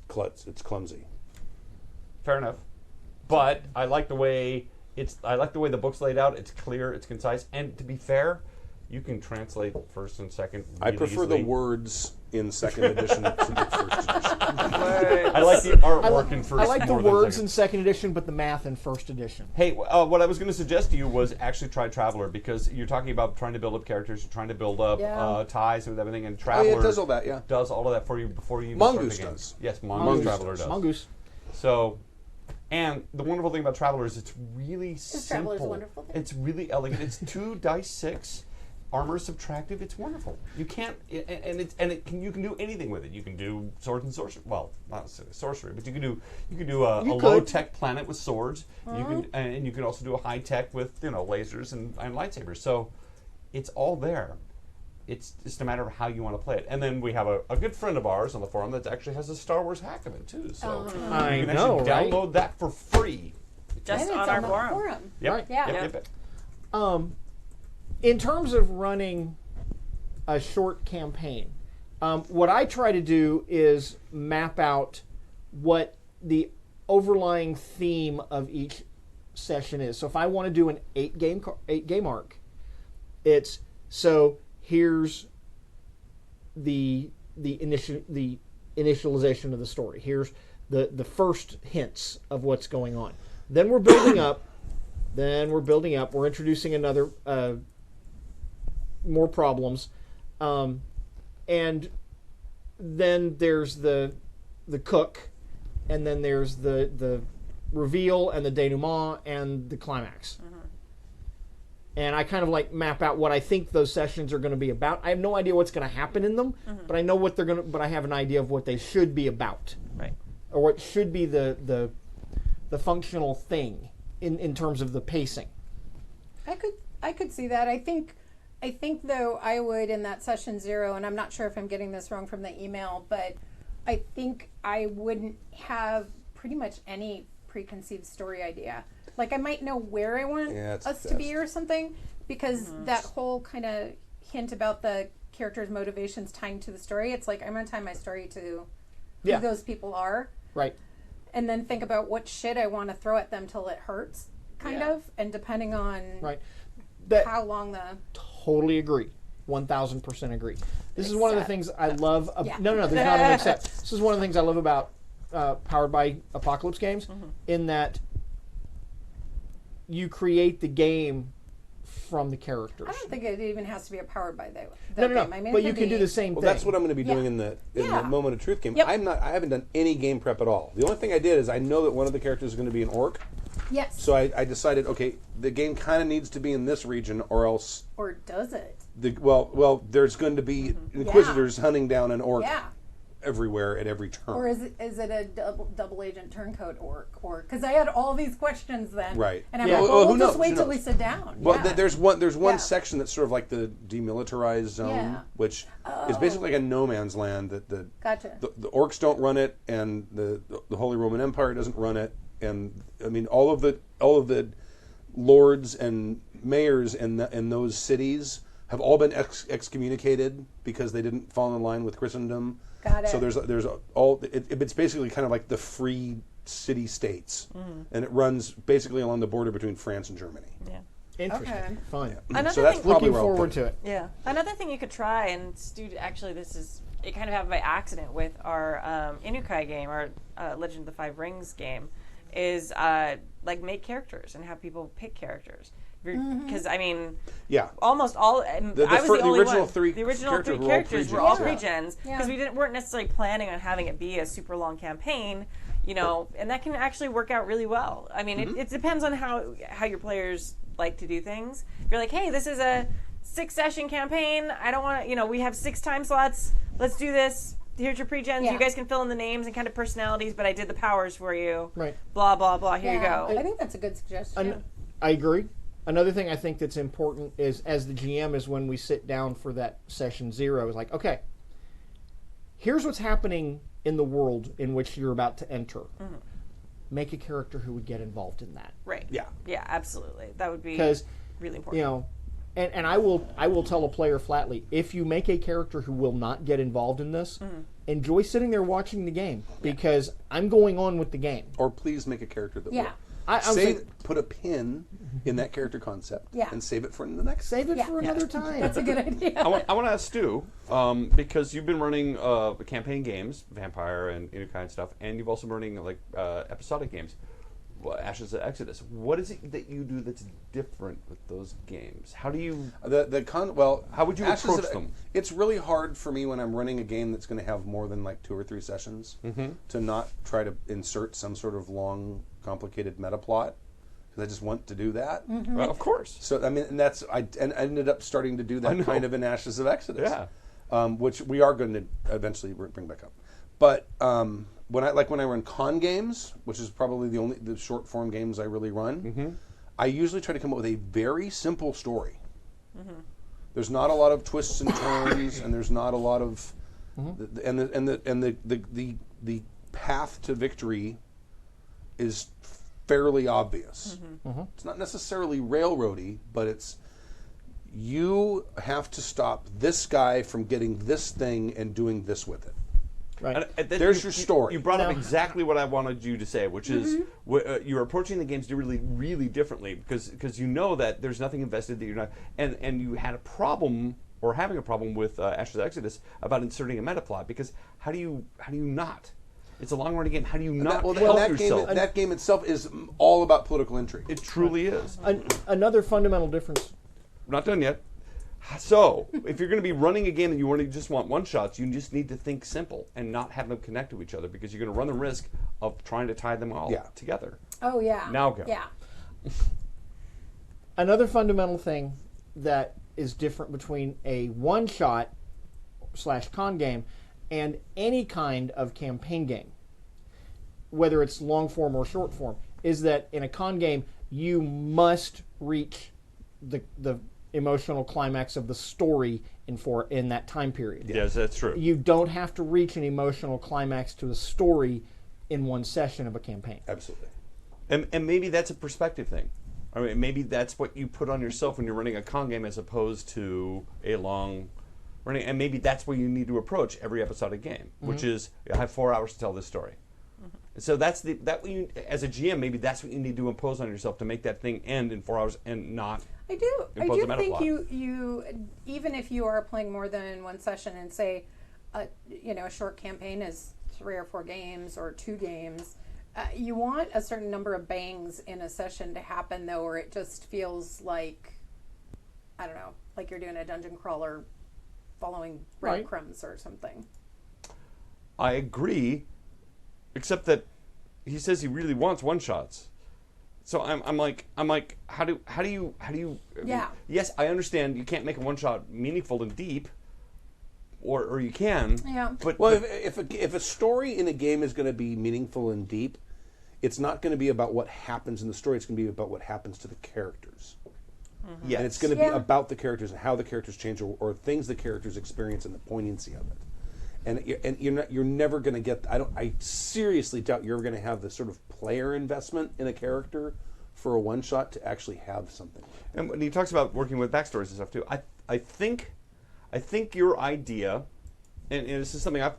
clumsy. Fair enough. But I like the way I like the way the book's laid out. It's clear, it's concise, and to be fair, you can translate first and second. I Really prefer easily. the words in second edition to the first edition. I like the artwork in first. I like the more than words second. in second edition, but the math in first edition. Hey, what I was going to suggest to you was actually try Traveler, because you're talking about trying to build up characters, you're trying to build up Yeah. ties with everything, and Oh, Traveler yeah, it does all that, yeah. does all of that for you before you even start Mongoose the game. does. Yes, Mongoose Traveler does. Mongoose. So, and the wonderful thing about Traveler is it's really simple. Traveler's a wonderful thing? It's really elegant. It's 2 dice 6. Armor subtractive. It's wonderful. You can't, you can do anything with it. You can do swords and sorcery. Well, not necessarily sorcery, but you can do a low tech planet with swords. You can, and you can also do a high tech with lasers and lightsabers. So, it's all there. It's just a matter of how you want to play it. And then we have a good friend of ours on the forum that actually has a Star Wars hack of it too. So I you can know, actually right? download that for free. Just And on it's our the forum. Yep. Right. Yeah. Yep. In terms of running a short campaign, what I try to do is map out what the overlying theme of each session is. So if I want to do an 8 game arc, it's so here's the initialization of the story. Here's the first hints of what's going on. Then we're building up. We're introducing another more problems, and then there's the cook, and then there's the reveal and the denouement and the climax. And I kind of like map out what I think those sessions are going to be about. I have no idea what's going to happen in them, but I know what they're going to. But I have an idea of what they should be about, Right. or what should be the functional thing in terms of the pacing. I could see that. I think though I would in that session 0, and I'm not sure if I'm getting this wrong from the email, but I think I wouldn't have pretty much any preconceived story idea. Like I might know where I want it's us the to be best. or something, because that whole kind of hint about the character's motivations tying to the story, it's like I'm going to tie my story to Yeah. who those people are, Right. and then think about what shit I want to throw at them till it hurts, kind of, and depending on Right. That how long the totally agree. 1000% agree. This is one of the Except- things I love. Yeah. No, there's not an except. This is one of the things I love about Powered by Apocalypse games, in that you create the game from the characters. I don't think it even has to be a powered by the No. game. I mean, But it you could can do be- the same Well, thing. that's what I'm going to be doing Yeah. in the Yeah. Moment of Truth game. Yep. I haven't done any game prep at all. The only thing I did is I know that one of the characters is going to be an orc, Yes. so I decided, okay, the game kind of needs to be in this region, or else Or does it? there's going to be inquisitors hunting down an orc Yeah. everywhere at every turn. Or is it a double agent turncoat orc? Or because I had all these questions then. Right. And I'm Yeah. like, Well, well, who we'll just knows? wait Who till knows? we sit down. Well, Yeah. there's one Yeah. section that's sort of like the demilitarized zone, Yeah. which is basically like a no man's land. That Gotcha. the orcs don't run it, and the Holy Roman Empire doesn't run it, and I mean all of the lords and mayors in those cities have all been excommunicated because they didn't fall in line with Christendom. Got it. So it's basically kind of like the free city states, and it runs basically along the border between France and Germany. Yeah. Interesting. Okay. Fun. Another So that's thing- probably Looking where I'll forward put to it. Yeah. Another thing you could try, and Stu, actually, it kind of happened by accident with our Inukai game, our Legend of the Five Rings game, is like make characters and have people pick characters. Because I mean, Yeah. almost all. And The I was fir- the the only original one. three The original characters three were all characters were all pre-gens. pre-gens Yeah. because we weren't necessarily planning on having it be a super long campaign. And that can actually work out really well. I mean, it depends on how your players like to do things. If you're like, hey, this is a 6-session campaign. I don't want to. We have 6 time slots. Let's do this. Here's your pre-gens. Yeah. You guys can fill in the names and kind of personalities, but I did the powers for you. Right. Blah blah blah. Here Yeah. you go. I think that's a good suggestion. I agree. Another thing I think that's important is, as the GM, is when we sit down for that session 0, is like, okay, here's what's happening in the world in which you're about to enter. Make a character who would get involved in that. Right. Yeah. Yeah. Absolutely. That would be Because, really important. and I will tell a player flatly, if you make a character who will not get involved in this, enjoy sitting there watching the game, because I'm going on with the game. Or please make a character that Yeah. will. I was like, put a pin in that character concept, Yeah. and save it for the next. save it Yeah. for another time. That's a good idea. I want to ask Stu, because you've been running campaign games, Vampire and kind of stuff, and you've also been running like episodic games, Ashes of Exodus. What is it that you do that's different with those games? How do you? How would you Ashes approach of- them? It's really hard for me when I'm running a game that's going to have more than like 2 or 3 sessions to not try to insert some sort of long, complicated meta plot, because I just want to do that. Well, of course. So I mean, and I ended up starting to do that know. kind of in Ashes of Exodus, Yeah. which we are going to eventually bring back up. But when I run con games, which is probably the short form games I really run, I usually try to come up with a very simple story. There's not a lot of twists and turns, and there's not a lot of the path to victory is fairly obvious. It's not necessarily railroady, but it's you have to stop this guy from getting this thing and doing this with it. Right. And There's your story. You brought up Now- exactly what I wanted you to say, which is you're approaching the games really, really differently because you know that there's nothing invested that you're not, and you had a problem or having a problem with Ashes of Exodus about inserting a meta plot, because how do you not? It's a long running game. How do you not help yourself? That game itself is all about political intrigue. It truly is. Another fundamental difference. Not done yet. So, if you're going to be running a game and you just want one shots, you just need to think simple and not have them connect to each other, because you're going to run the risk of trying to tie them all together. Oh yeah. Now go. Yeah. Another fundamental thing that is different between a one-shot / con game and any kind of campaign game, whether it's long form or short form, is that in a con game you must reach the emotional climax of the story in that time period. Yes, that's true. You don't have to reach an emotional climax to the story in one session of a campaign. Absolutely. And maybe that's a perspective thing. I mean, maybe that's what you put on yourself when you're running a con game as opposed to a long running. And maybe that's where you need to approach every episodic game, which is I have 4 hours to tell this story. So that's as a GM, maybe that's what you need to impose on yourself to make that thing end in 4 hours and not. I do impose a meta think plot. you even if you are playing more than one session and say, a short campaign is 3 or 4 games or 2 games, you want a certain number of bangs in a session to happen though, or it just feels like, I don't know, like you're doing a dungeon crawler following breadcrumbs or something. I agree, except that he says he really wants one shots. So I'm like, how do you? I mean, Yeah. yes, I understand you can't make a one shot meaningful and deep, or you can. Yeah. But Well, if a story in a game is going to be meaningful and deep, it's not going to be about what happens in the story. It's going to be about what happens to the characters. yes, And it's going to be Yeah. about the characters and how the characters change, or things the characters experience and the poignancy of it. And you're never going to get. I seriously doubt you're going to have the sort of player investment in a character for a one shot to actually have something. And when he talks about working with backstories and stuff too, I think your idea, and this is something I've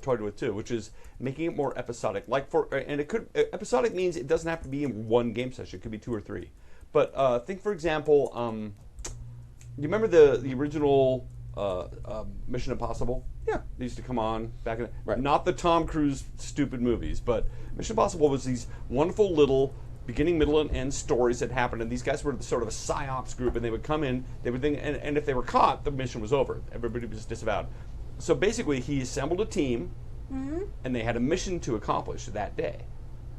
toyed with too, which is making it more episodic. Episodic means it doesn't have to be in one game session; it could be 2 or 3. But think, for example, you remember the original Mission Impossible? Yeah. They used to come on back in Right. not the Tom Cruise stupid movies, but Mission Impossible was these wonderful little beginning, middle, and end stories that happened, and these guys were sort of a psyops group, and they would come in, they would think, and if they were caught, the mission was over. Everybody was disavowed. So basically, he assembled a team, and they had a mission to accomplish that day.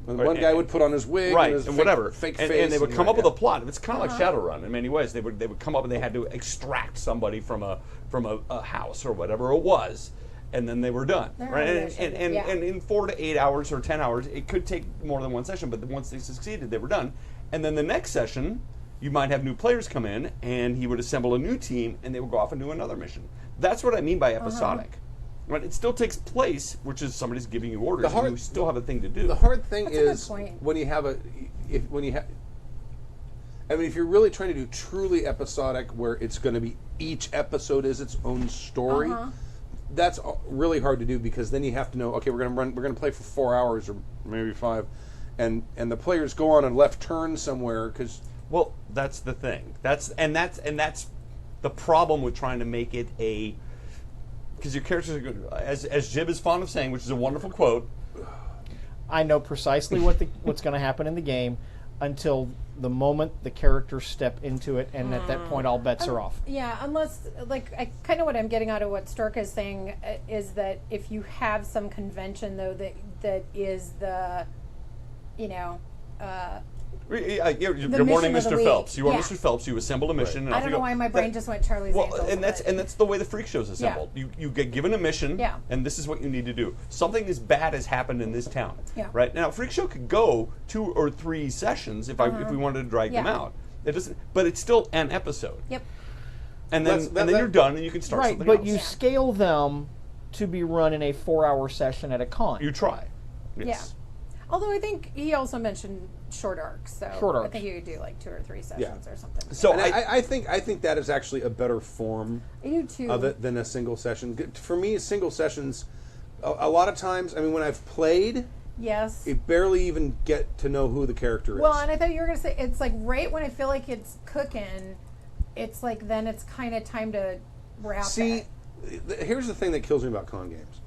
And one guy would put on his wig, Right, and, his and fake, whatever, fake and, face, and they would come up yeah. with a plot. It's kind of like Shadowrun in many ways. They would come up and they had to extract somebody from a house or whatever it was, and then they were done. They're Right, on a and, mission, and, yeah. and in 4 to 8 hours or 10 hours, it could take more than one session. But once they succeeded, they were done. And then the next session, you might have new players come in, and he would assemble a new team, and they would go off and do another mission. That's what I mean by episodic. Right? It still takes place, which is somebody's giving you orders, and you still have a thing to do. The hard thing That's a good is point. when you have if you're really trying to do truly episodic, where it's going to be each episode is its own story, that's really hard to do, because then you have to know, okay, we're going to play for 4 hours or maybe 5, and the players go on a left turn somewhere because Well, that's the thing. That's the problem with trying to make it a, because your characters are good. As Jib is fond of saying, which is a wonderful quote. I know precisely what's going to happen in the game until the moment the characters step into it, and at that point, all bets are off. Yeah, unless, like, I kind of what I'm getting out of what Stork is saying is that if you have some convention, though, that is the, you know, Good morning, mission of the Mr. week. Phelps. You are Yeah. Mr. Phelps. You assembled a mission. And I off don't you know go. why my brain just went Charlie's Well, Angels. and but- that's the way the freak show's assembled. You get given a mission, Yeah. and this is what you need to do. Something as bad has happened in this town. Yeah. Right now, freak show could go 2 or 3 sessions if we wanted to drag them Yeah. out. It doesn't, but it's still an episode. Yep. And then That's- you're done, and you can start Right, something but else. you scale them to be run in a 4-hour session at a con. You try. Yeah. Yes. Although I think he also mentioned short arcs, so Short I arcs. think you could do like 2 or 3 sessions or something. So and I think that is actually a better form I do too. of it than a single session. For me, single sessions, a lot of times, I mean, when I've played, Yes. it barely even get to know who the character is. Well, and I thought you were going to say it's like right when I feel like it's cooking, it's like then it's kind of time to wrap See, it. here's the thing that kills me about con games.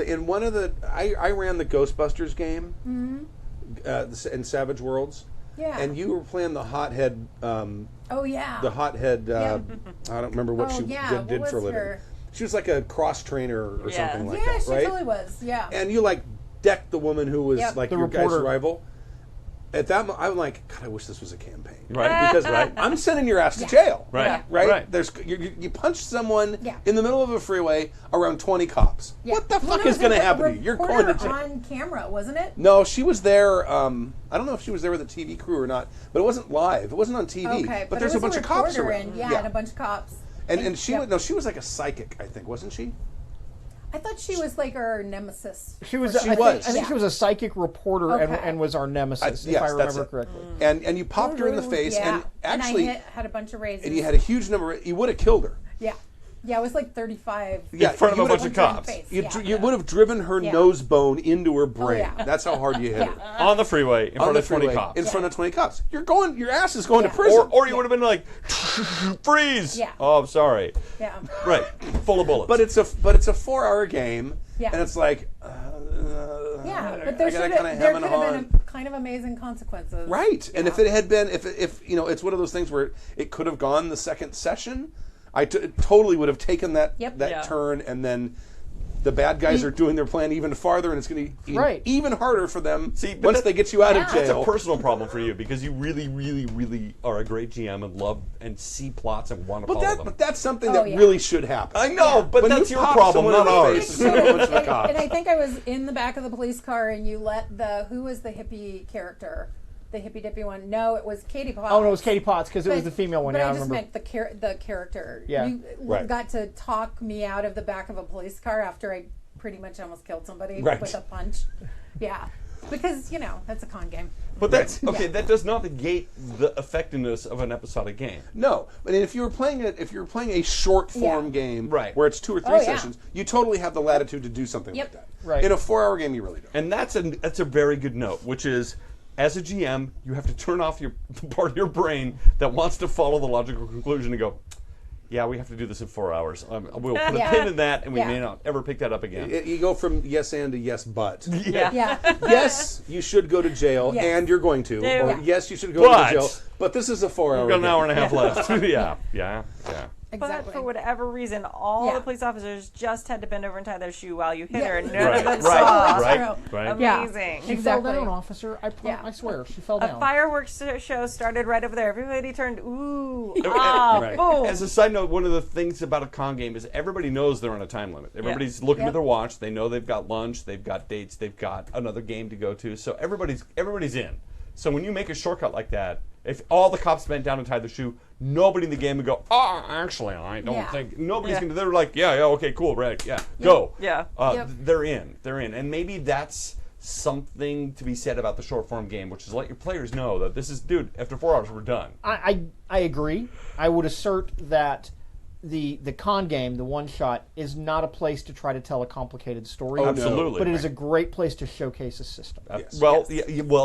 In one of the, I ran the Ghostbusters game in Savage Worlds, Yeah. and you were playing the hothead. Oh yeah. The hothead. Yeah. I don't remember what Oh, she yeah, did what for a was living. her- She was like a cross trainer or Yeah. something like yeah, that, she right? totally was. Yeah. And you like decked the woman who was Yep. like The your guy's reporter. rival. At that moment, I'm like, God, I wish this was a campaign. Right. Because I'm sending your ass to jail. Right. Yeah. Right? Right. There's you punch someone Yeah. in the middle of a freeway around 20 cops. Yeah. What the Well, fuck no, is it going was to a happen to you? You're going to reporter jail. on camera, wasn't it? No, she was there. I don't know if she was there with the TV crew or not, but it wasn't live. It wasn't on TV. Okay, but there's it a was bunch of cops reporter around. and and a bunch of cops. And she Yep. was, no, she was like a psychic, I think, wasn't she? I thought she was like our nemesis. She was. She I was. think she was a psychic reporter Okay. and was our nemesis, if yes, I that's remember it. correctly. And you popped her in the face, Yeah. and actually, I had a bunch of raises. and you had a huge number. You would have killed her. Yeah. Yeah, it was like 35. Yeah, In front of you a bunch would've- of cops. You would have driven her Yeah. nose bone into her brain. yeah. That's how hard you hit her. On the freeway in On front the of 20 freeway, cops. in front of 20 cops. Your ass is going Yeah. to prison. Or you would have been like, freeze. Yeah. Oh, I'm sorry. Yeah. Right. Full of bullets. but it's a 4-hour game, Yeah. and it's like, Yeah, I but there gotta should kinda have hem and been haw. kind of amazing consequences. right. And if Yeah. it had been, if you know, it's one of those things where it could have gone the second session. I totally would have taken that Yep. that Yeah. turn, and then the bad guys are doing their plan even farther, and it's going to be Right. even harder for them See, but once that- they get you out of Yeah. That's jail. a personal problem for you because you really, really, really are a great GM and love and see plots and want to follow them. But that's something Oh, that yeah. really should happen. I know, but When that's you your pop problem, someone not in the ours. face, it's a bunch of cops. And I think I was in the back of the police car, and you let who was the hippie character, the hippy dippy one? No, it was Katie Potts. Oh no, it was Katie Potts because it was But- the female one. But Yeah, I I just remember. meant the character. Yeah. You Right. got to talk me out of the back of a police car after I pretty much almost killed somebody Right. with a punch. Yeah, because that's a con game. But that's okay. Yeah. That does not negate the effectiveness of an episodic game. No, but if you were playing a short form Yeah. game, Right. where it's 2 or 3 Oh, yeah. sessions, you totally have the latitude to do something Yep. like that. Right. In a 4-hour game, you really don't. And that's a very good note, which is, as a GM, you have to turn off the part of your brain that wants to follow the logical conclusion and go, yeah, we have to do this in 4 hours. We'll put a Yeah. pin in that, and we Yeah. may not ever pick that up again. You go from yes and to yes but. Yeah. Yeah. Yes, you should go to jail, Yes. and you're going to. Yeah. Or yes, you should go But- to jail, but this is a 4-hour We've got game. an hour and a half left. Yeah. Exactly. But for whatever reason, all Yeah. the police officers just had to bend over and tie their shoe while you hit Yeah. her, and none Right, of them right, saw. right, True. right. Yeah. Amazing. She Exactly. fell down, officer. Yeah. I swear, she fell A down. fireworks show started right over there. Everybody turned, ooh, And- ah, Right. boom. As a side note, one of the things about a con game is everybody knows they're on a time limit. Everybody's looking at Yep. their watch. They know they've got lunch, they've got dates, they've got another game to go to. So everybody's in. So when you make a shortcut like that, if all the cops bent down and tied their shoe, nobody in the game would go, actually, I don't Yeah. think. Nobody's Yeah. going to. They're like, yeah, okay, cool, right, yeah, go. Yeah. Yep. They're in. And maybe that's something to be said about the short form game, which is let your players know that this is, dude, after 4 hours, we're done. I agree. I would assert that the con game, the one shot, is not a place to try to tell a complicated story. Oh, no. Absolutely. But it is a great place to showcase a system. Yes. Well,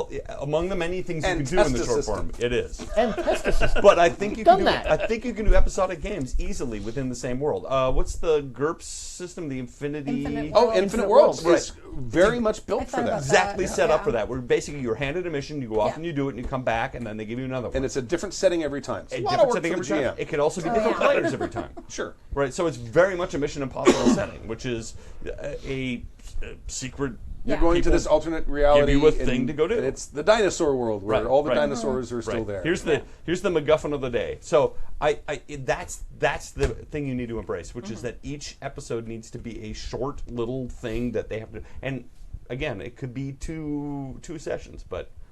yeah, among the many things you And can do in the test a short system. form, it is. And test the system. But I think you Done can do, that. I think you can do episodic games easily within the same world. What's the GURPS system? The Infinity. Infinite Oh, Worlds. Infinite Worlds Right. is very much built I for thought that. about Exactly that. set up Yeah. for that. Where basically you're handed a mission, you go off Yeah. and you do it, and you come back, and then they give you another one. And it's a different setting every time. It's a A lot of different work setting for every the time. GM. It could also be different yeah. players every time. Sure. Right, so it's very much a Mission Impossible setting, which is a secret. You're going to people this alternate reality. give you a thing to go do. And it's the dinosaur world where Right, all the right. dinosaurs are still Right. there. Here's the MacGuffin of the day. So that's the thing you need to embrace, which is that each episode needs to be a short little thing that they have to. And again, it could be two sessions,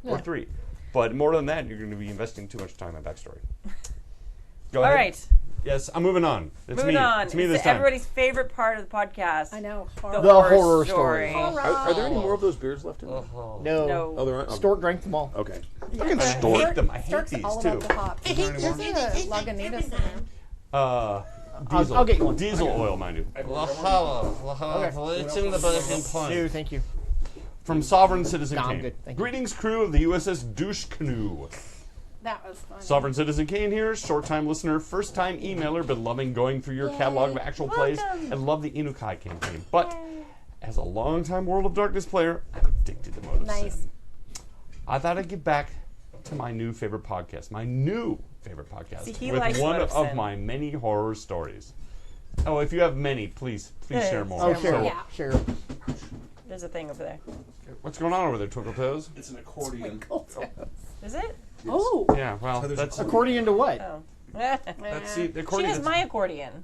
or 3. But more than that, you're going to be investing too much time in backstory. Go All ahead. right. Yes, I'm moving on. It's Moving me. on. It's me It's this time. everybody's favorite part of the podcast. I know. The Horror. horror story. Are there any more of those beers left in there? No. No. Oh, there aren't. Oh, Stork drank them all. okay. I hate them. I hate Stark's these all too. about the hops. There's a Lagunitas in there. Diesel. I'll get you one. Diesel oil, mind you. No, thank you. From Sovereign Citizen Nah, I'm Kane. good, thank you. Greetings, crew of the USS Douche Canoe. That was fun. Sovereign Citizen Kane here, short-time listener, first-time emailer, been loving going through your catalog of actual plays and love the Inukai campaign. But as a long-time World of Darkness player, I'm addicted to Mode of Nice. Sin. I thought I'd get back to my new favorite podcast, See, he with likes one Mode of of Sin. my many horror stories. Oh, if you have many, please Yeah, share more. Oh, Share sure. more. Yeah. Sure. There's a thing over there. What's going on over there, Twinkle Toes? It's an accordion. Is it? Oh. Yeah, well, that's Accordion to what? Oh. see, the She accordion. has my accordion.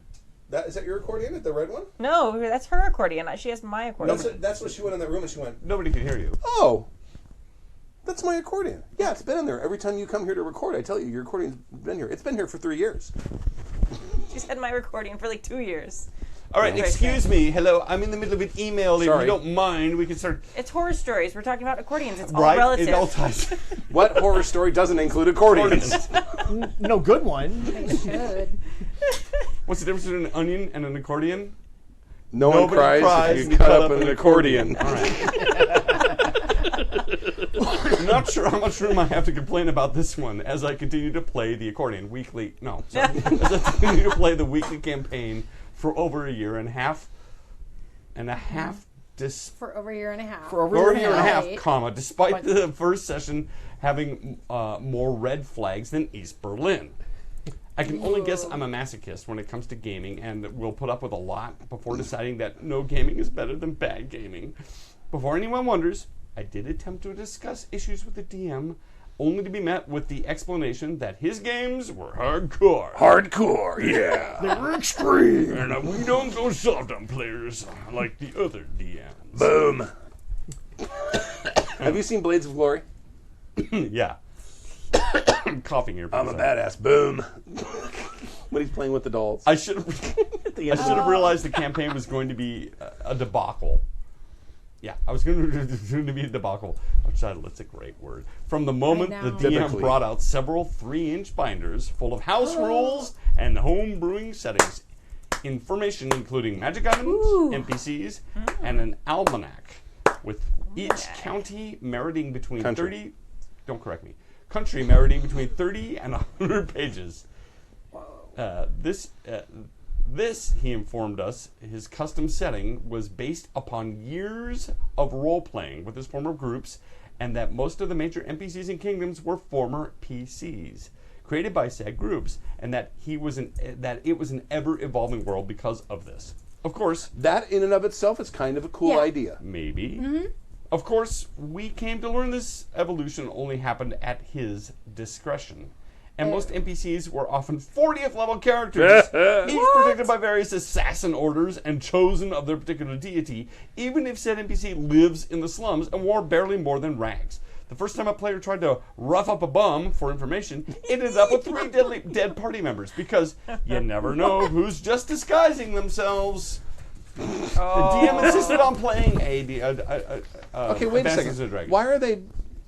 Is that your accordion? The red one? No, that's her accordion. She has my accordion. That's what she went in that room and she went, Nobody can hear you. oh, that's my accordion. Yeah, it's been in there. Every time you come here to record, I tell you, your accordion's been here. It's been here for 3 years. She's had my accordion for like 2 years. All right, Yeah. excuse me. Hello, I'm in the middle of an email. If Sorry. you don't mind, we can start. It's horror stories. We're talking about accordions. It's all Right? relative. It all ties. What horror story doesn't include accordions? No good one. They should. What's the difference between an onion and an accordion? No one Nobody cries cries if when you cut up an accordion. All right. I'm not sure how much room I have to complain about this one as I continue to play the accordion weekly. No, sorry. As I continue to play the weekly campaign for over a year and a half. For over a year and a half. For over Or a year and a half, Right. comma, despite the first session having more red flags than East Berlin. I can only guess I'm a masochist when it comes to gaming and will put up with a lot before deciding that no gaming is better than bad gaming. Before anyone wonders, I did attempt to discuss issues with the DM, only to be met with the explanation that his games were hardcore. Hardcore, yeah. They were extreme, and we don't go soft on players like the other DMs. Boom. Have you seen Blades of Glory? Yeah. I'm coughing here. I'm a because badass. Boom. When he's playing with the dolls. I should have realized the campaign was going to be a debacle. Yeah, I was going to be a debacle. That's a great word. From the moment I the know. DM Typically. brought out several 3-inch binders full of house rules and home brewing settings, information including magic items, NPCs, and an almanac, with each county meriting between Country. 30. Don't correct me. Country meriting between 30 and 100 pages. This, he informed us, his custom setting was based upon years of role-playing with his former groups, and that most of the major NPCs and kingdoms were former PCs, created by said groups, and that it was an ever-evolving world because of this. Of course, That in and of itself is kind of a cool Yeah. idea. maybe. Of course, we came to learn this evolution only happened at his discretion. And most NPCs were often 40th level characters, each protected by various assassin orders and chosen of their particular deity, even if said NPC lives in the slums and wore barely more than rags. The first time a player tried to rough up a bum for information, it ended up with 3 dead party members, because you never know who's just disguising themselves. The DM insisted on playing Okay, wait a Advances second. of Dragons. Why are they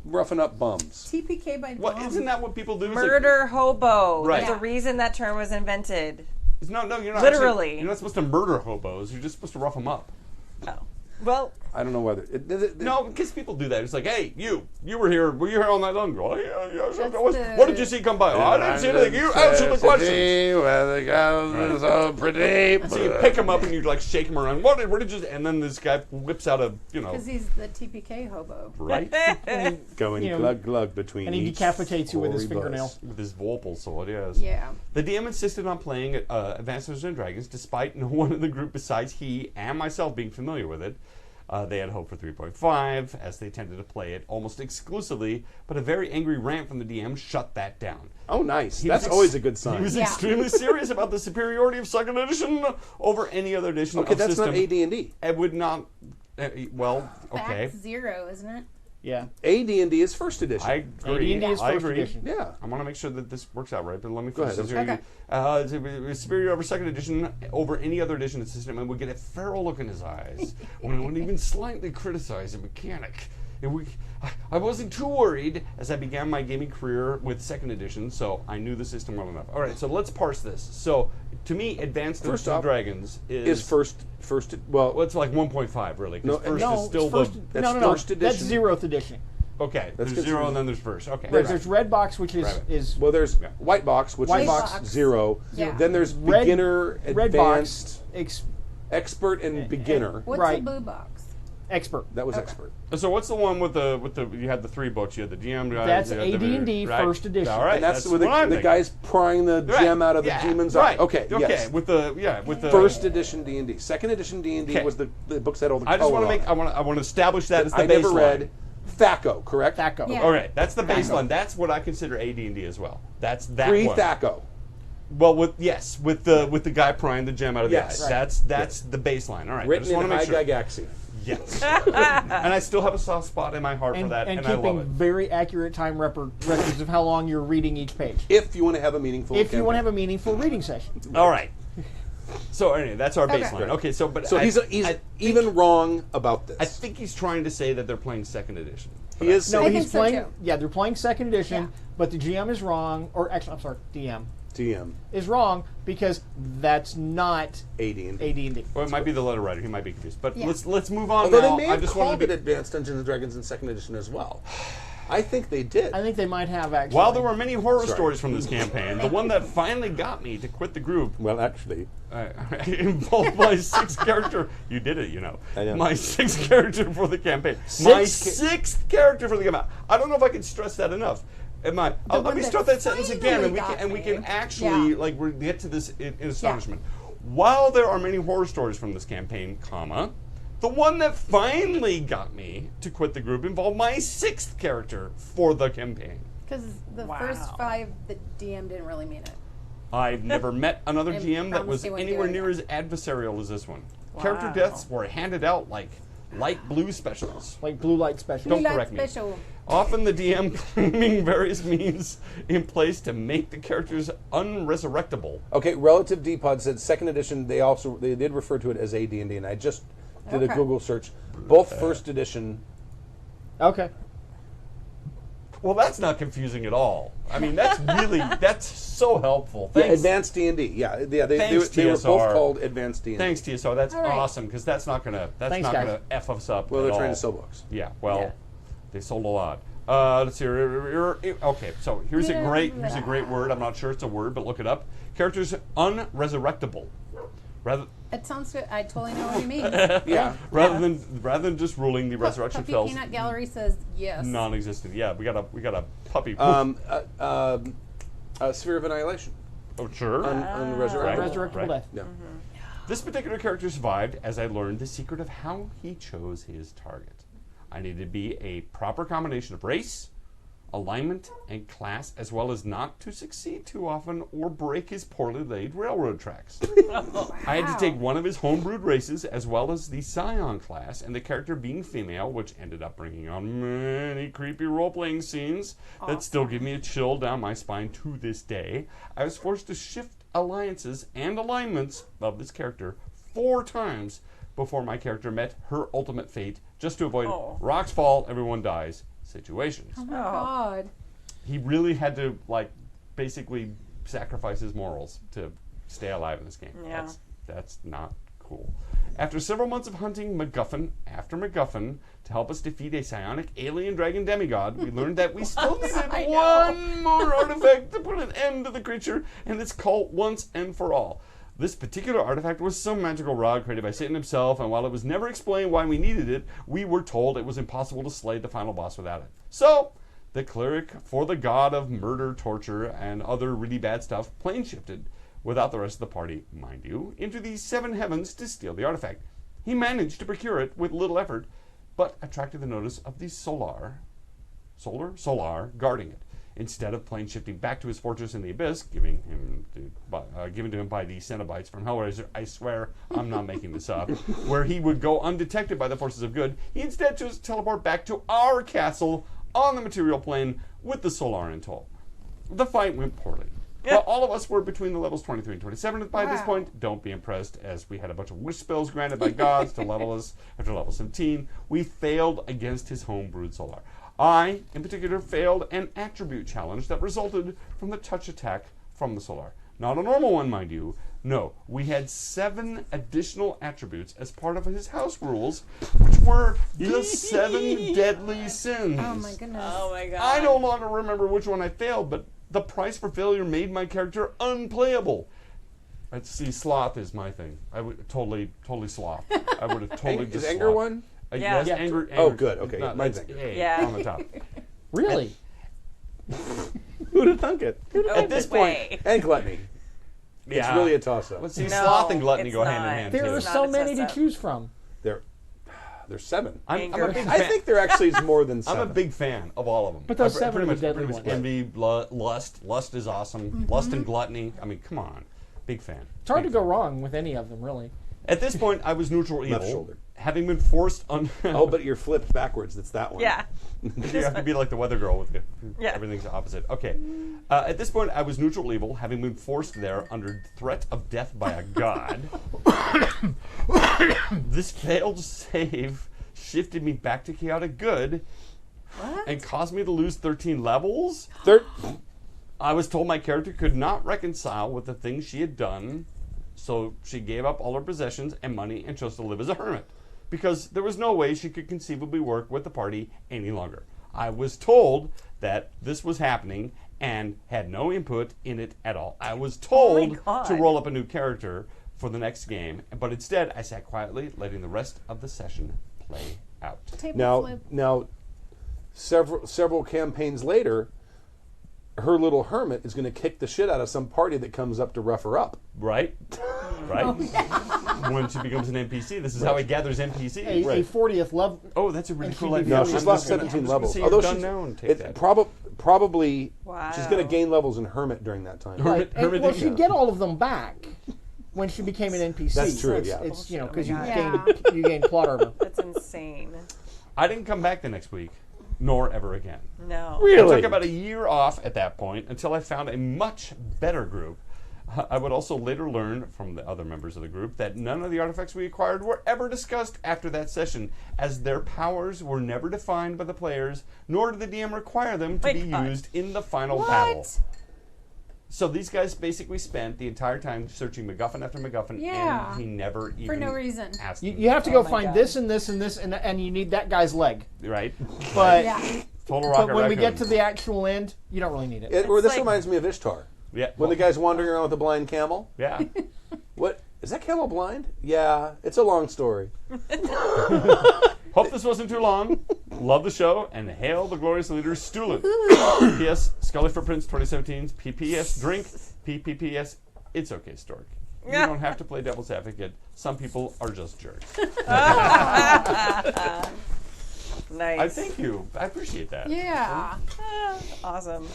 roughing up bums? TPK by What, Dom. isn't that what people do? Is like- Murder hobo. Right. There's a reason that term was invented. No, you're not. Literally. Actually, you're not supposed to murder hobos. You're just supposed to rough them up. Oh. Well, I don't know whether No, because people do that. It's like, hey, you were here all night long. Oh, yeah, That's what did you see come by? Oh, I didn't see anything. You answer the questions. Where the girls are so pretty. So you pick him up and you like shake him around. What did you? And then this guy whips out a, Because he's the TPK hobo. right Going You know, glug glug between and he each decapitates you with his gory fingernail. buzz. with his Volpal sword. Yes. Yeah. The DM insisted on playing Advanced Dungeons and Dragons, despite no one in the group besides he and myself being familiar with it. They had hoped for 3.5, as they tended to play it almost exclusively, but a very angry rant from the DM shut that down. Oh, nice. He That's was always a good sign. He was Yeah. extremely serious about the superiority of 2nd edition over any other edition Okay, of that's system. not AD&D. It would not... well, okay. Fact 0, isn't it? Yeah. AD&D is first edition. I agree. AD&D is I first agree. edition. yeah. I want to make sure that this works out right, but let me Go finish ahead. this. Okay. Superior over 2nd edition over any other edition of the system, and would get a feral look in his eyes when he wouldn't even slightly criticize a mechanic. I wasn't too worried as I began my gaming career with 2nd edition, so I knew the system well enough. All right, so let's parse this. So, to me, Advanced First Dungeons and off, Dragons Is first well, well, it's like 1.5, really. 'cause No, first no, is still it's first, the... that's no. first That's edition. 0th edition. Okay, That's there's good 0 to and know. then there's first. Okay. There's red box, which is Right. is well, there's Yeah. white box, which White is box. 0. Yeah. Then there's red, beginner, red advanced, box, expert, and beginner. What's Right. a blue box? expert. That was expert. So what's the one with the you had the 3 books, you had the GM guide, That's you had the- AD&D right. first edition. All right, And that's where what I'm the thinking. guy's prying the Right. gem out of the Yeah, demon's right. eye. Okay, Okay, yes. with the First edition D&D. Second edition D&D Okay. was the books that had all the I just color want to on make it. I want to establish that as the I baseline. never read Thaco, correct? Thaco. Yeah. All right, that's the baseline. That's what I consider AD&D as well. That's that Pre one. Thaco. Well, with the guy prying the gem out of Yes. the eye. Right. That's the baseline. All right, I Written just in want to high make sure. Gygaxian. Yes, and I still have a soft spot in my heart for that, And and I keeping love it. very accurate time records of how long you're reading each page. If you want to have a meaningful If you want to have campaign. a meaningful reading session. All right. So anyway, that's our Okay. baseline. Okay, so but So I, he's I even wrong about this. I think he's trying to say that they're playing 2nd edition. he is No, I saying think he's so, playing. too. Yeah, they're playing second edition, Yeah. but the GM is wrong. Or actually, I'm sorry, DM DM, is wrong because that's not AD&D. AD&D. Well, it might be the letter writer. He might be confused. But Yeah. let's move on Although now. they may I have just called wanted it to be, Advanced Dungeons and Dragons in second edition as well. I think they did. I think they might have actually. while there were many horror Sorry. stories from this campaign, the one that finally got me to quit the group well, actually, involved my 6th character. You did it, you know. I know. My 6th character for the campaign. My Sixth 6th character for the campaign. I don't know if I can stress that enough. Let one me that start that sentence again, and finally we got can me. actually Yeah. like get to this in astonishment. While there are many horror stories from this campaign, comma, the one that finally got me to quit the group involved my 6th character for the campaign. Because the Wow. first 5, the DM didn't really mean it. I've never met another I GM that promise was he wouldn't do anywhere it near again. as adversarial as this one. Character Wow. deaths were handed out like light blue specials. like blue light special. Don't Blue light correct me. special. Often the DM claiming various means in place to make the characters unresurrectable. okay. Relative Dpod said second edition. They did refer to it as AD&D, and I just did a Okay. Google search. Both first edition. Okay. Well, that's not confusing at all. I mean, that's so helpful. Yeah, Thanks, Advanced D&D. Yeah, they were Thanks, both TSR. called Advanced D&D. thanks, TSO. That's All right. awesome because that's not gonna Thanks, guys. f us up. Well, at they're trying all. to sell books. Yeah, well, Yeah. they sold a lot. Let's see. Okay, so here's a great word. I'm not sure it's a word, but look it up. Characters unresurrectable. It sounds good. I totally know what you mean. Yeah. Rather than just ruling the resurrection Puppy spells Peanut Gallery says yes. non-existent. Yeah, we got a puppy. Sphere of Annihilation. Oh, sure. Unresurrectable. Right. Resurrectable right. death. Yeah. This particular character survived as I learned the secret of how he chose his target. I needed to be a proper combination of race, alignment, and class, as well as not to succeed too often or break his poorly laid railroad tracks. I had to take one of his homebrewed races, as well as the Scion class, and the character being female, which ended up bringing on many creepy role-playing scenes that still give me a chill down my spine to this day. I was forced to shift alliances and alignments of this character 4 times before my character met her ultimate fate, just to avoid rocks fall, everyone dies situations. Oh my god. He really had to, like, basically sacrifice his morals to stay alive in this game. Yeah. That's not cool. After several months of hunting MacGuffin after MacGuffin to help us defeat a psionic alien dragon demigod, we learned that we still needed one more artifact to put an end to the creature and its cult once and for all. This particular artifact was some magical rod created by Satan himself, and while it was never explained why we needed it, we were told it was impossible to slay the final boss without it. So, the cleric for the god of murder, torture, and other really bad stuff plane shifted, without the rest of the party, mind you, into the seven heavens to steal the artifact. He managed to procure it with little effort, but attracted the notice of the Solar guarding it. Instead of plane shifting back to his fortress in the abyss, given to him by the Cenobites from Hellraiser, I swear I'm not making this up, where he would go undetected by the forces of good, he instead chose to teleport back to our castle on the material plane with the Solar in tow. The fight went poorly. Well, all of us were between the levels 23 and 27 by this point. Don't be impressed, as we had a bunch of wish spells granted by gods to level us after level 17. We failed against his homebrewed Solar. I, in particular, failed an attribute challenge that resulted from the touch attack from the Solar. Not a normal one, mind you. No, we had 7 additional attributes as part of his house rules, which were the 7 deadly sins. Oh my goodness. Oh my god. I no longer remember which one I failed, but the price for failure made my character unplayable. I'd see sloth is my thing. I would totally sloth. I would have totally Is just anger sloth. one? Yeah. Yes, anger. Oh, good. Okay. No, Mine's it's anger. A Yeah. on the top. Really? Who'd have thunk it? At this point, And gluttony. It's yeah. really a toss-up. Let's see, No, sloth and gluttony it's go hand in not. hand There too. are It's so not a many to toss-up. choose from. There's 7. I'm Anger. a big I fan. think there actually is more than I'm 7. a big fan of all of them. But those I 7 are the pretty deadly much ones. envy, lust. Lust is awesome. Lust and gluttony. I mean, come on. Big fan. It's hard to Big go fan. wrong with any of them, really. At this point, I was neutral evil, Left shoulder. having been forced on. Oh, but you're flipped backwards. That's that one. Yeah. You have to be like the weather girl with the, Yeah. everything's opposite. Okay. At this point, I was neutral evil, having been forced there under threat of death by a god. This failed save shifted me back to chaotic good and caused me to lose 13 levels. I was told my character could not reconcile with the things she had done, so she gave up all her possessions and money and chose to live as a hermit, because there was no way she could conceivably work with the party any longer. I was told that this was happening and had no input in it at all. I was told God. to roll up a new character for the next game, but instead I sat quietly, letting the rest of the session play out. Table flip. Now, several campaigns later, her little hermit is going to kick the shit out of some party that comes up to rough her up. Right? Right? When she becomes an NPC, this is how it gathers NPCs. A 40th level. Oh, that's a really And cool she'd be idea. No, I'm she's just lost gonna- 17 I'm just gonna levels. say Although you're done she's now and take that. probably Wow. she's going to gain levels in hermit during that time. Right. And, Hermit well, did she'd that. get all of them back when she became an NPC. That's true, It's, yeah. It's, you know, because Oh my you gain plot armor. That's insane. I didn't come back the next week, nor ever again. No. I took about a year off at that point until I found a much better group. I would also later learn from the other members of the group that none of the artifacts we acquired were ever discussed after that session, as their powers were never defined by the players, nor did the DM require them to My be God. used in the final battle. So these guys basically spent the entire time searching MacGuffin after MacGuffin, Yeah. and he never even For no reason. asked You, them, you have to go my find God. this and this and this, and you need that guy's leg. right? But, Yeah. Total Rocket but when we get Raccoon. to the actual end, you don't really need it. This like- reminds me of Ishtar. Yeah. When the guy's wandering around with a blind camel. Yeah. What? Is that camel blind? Yeah, it's a long story. Hope this wasn't too long. Love the show and hail the glorious leader Stulen. P.S. Scully for Prince 2017's PPS drink. PPPS It's okay, Stork. You don't have to play devil's advocate. Some people are just jerks. Nice. I thank you. I appreciate that. Yeah. Awesome.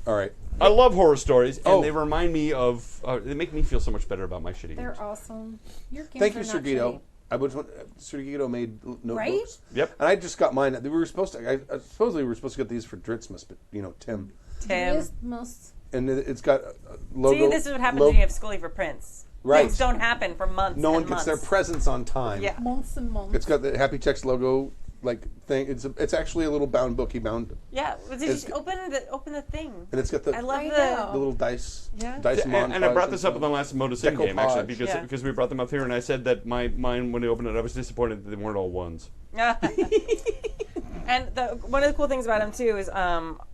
All right. I love horror stories, and Oh. they remind me of. They make me feel so much better about my shitty They're games. awesome. Your games Thank you, are not Sergito. shitty. I was Sergito made notebooks. Right? Yep. And I just got mine. We were supposed to. Supposedly we were supposed to get these for Dritzmas, but Tim. Tim. It is most. And it's got a logo. See, this is what happens when you have Scully for Prince. Right. Things don't happen for months No one and gets months. their presents on time. Yeah. Months and months. It's got the Happy Checks logo like thing. It's actually a little bound book. He bound, Yeah. Did It's you open the thing? and it's got the I love I the. know. the little dice. Yeah. Dice And I montage brought this up in stuff. the last Modus In game, actually, Decoupage. because we brought them up here, and I said that mine, when I opened it, I was disappointed that they weren't all ones. And one of the cool things about him too is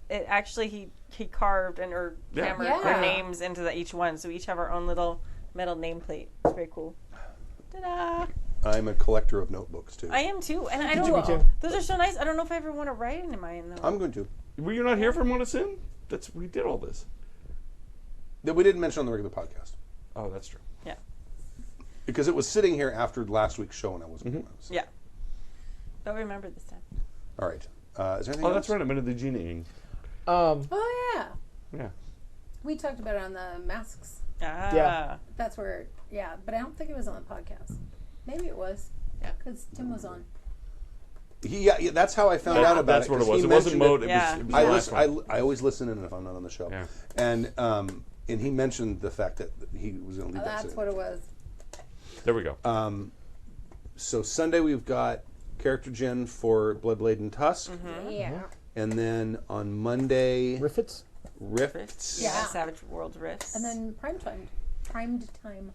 it actually he carved or Yeah. hammered Yeah. our names into each one, so we each have our own little metal nameplate. It's very cool. Ta-da! I'm a collector of notebooks too. I am too, and I Me don't. too. Those are so nice. I don't know if I ever want to write into mine though. I'm going to. Were you not here for Modus In? We did all this. That we didn't mention on the regular podcast Oh, that's true. Yeah. because it was sitting here after last week's show and I wasn't. Mm-hmm. Yeah. But remember this time. All right. Is there anything Oh, else? that's right. I meant the genieing. Oh yeah, Yeah. we talked about it on the masks. Ah. Yeah. That's where, yeah, but I don't think it was on the podcast. Maybe it was. Yeah. Because Tim was on. Yeah, that's how I found Yeah. out about That's it. what it 'cause was. he It wasn't mentioned mode. It Yeah. was, it was I, the listen, last one. I always listen in if I'm not on the show. Yeah. And he mentioned the fact that he was going to leave that That's sitting. what it was. There we go. So Sunday we've got character gen for Bloodblade and Tusk, Yeah. and then on Monday Riffits? Rifts. Yeah. Savage World Rifts. And then primed time.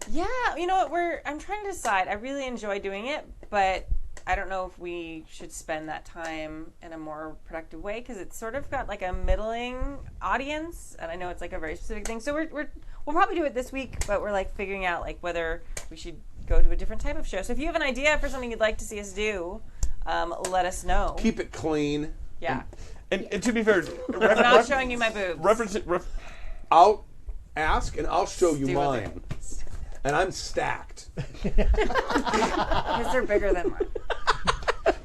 Yeah, you know what? I'm trying to decide. I really enjoy doing it, but I don't know if we should spend that time in a more productive way because it's sort of got like a middling audience, and I know it's like a very specific thing. So we'll probably do it this week, but we're like figuring out like whether we should go to a different type of show. So if you have an idea for something you'd like to see us do, let us know. Keep it clean. Yeah, And to be fair, I'm not showing you my boobs. I'll ask and I'll show you Do what they- mine. And I'm stacked. Because they're bigger than mine.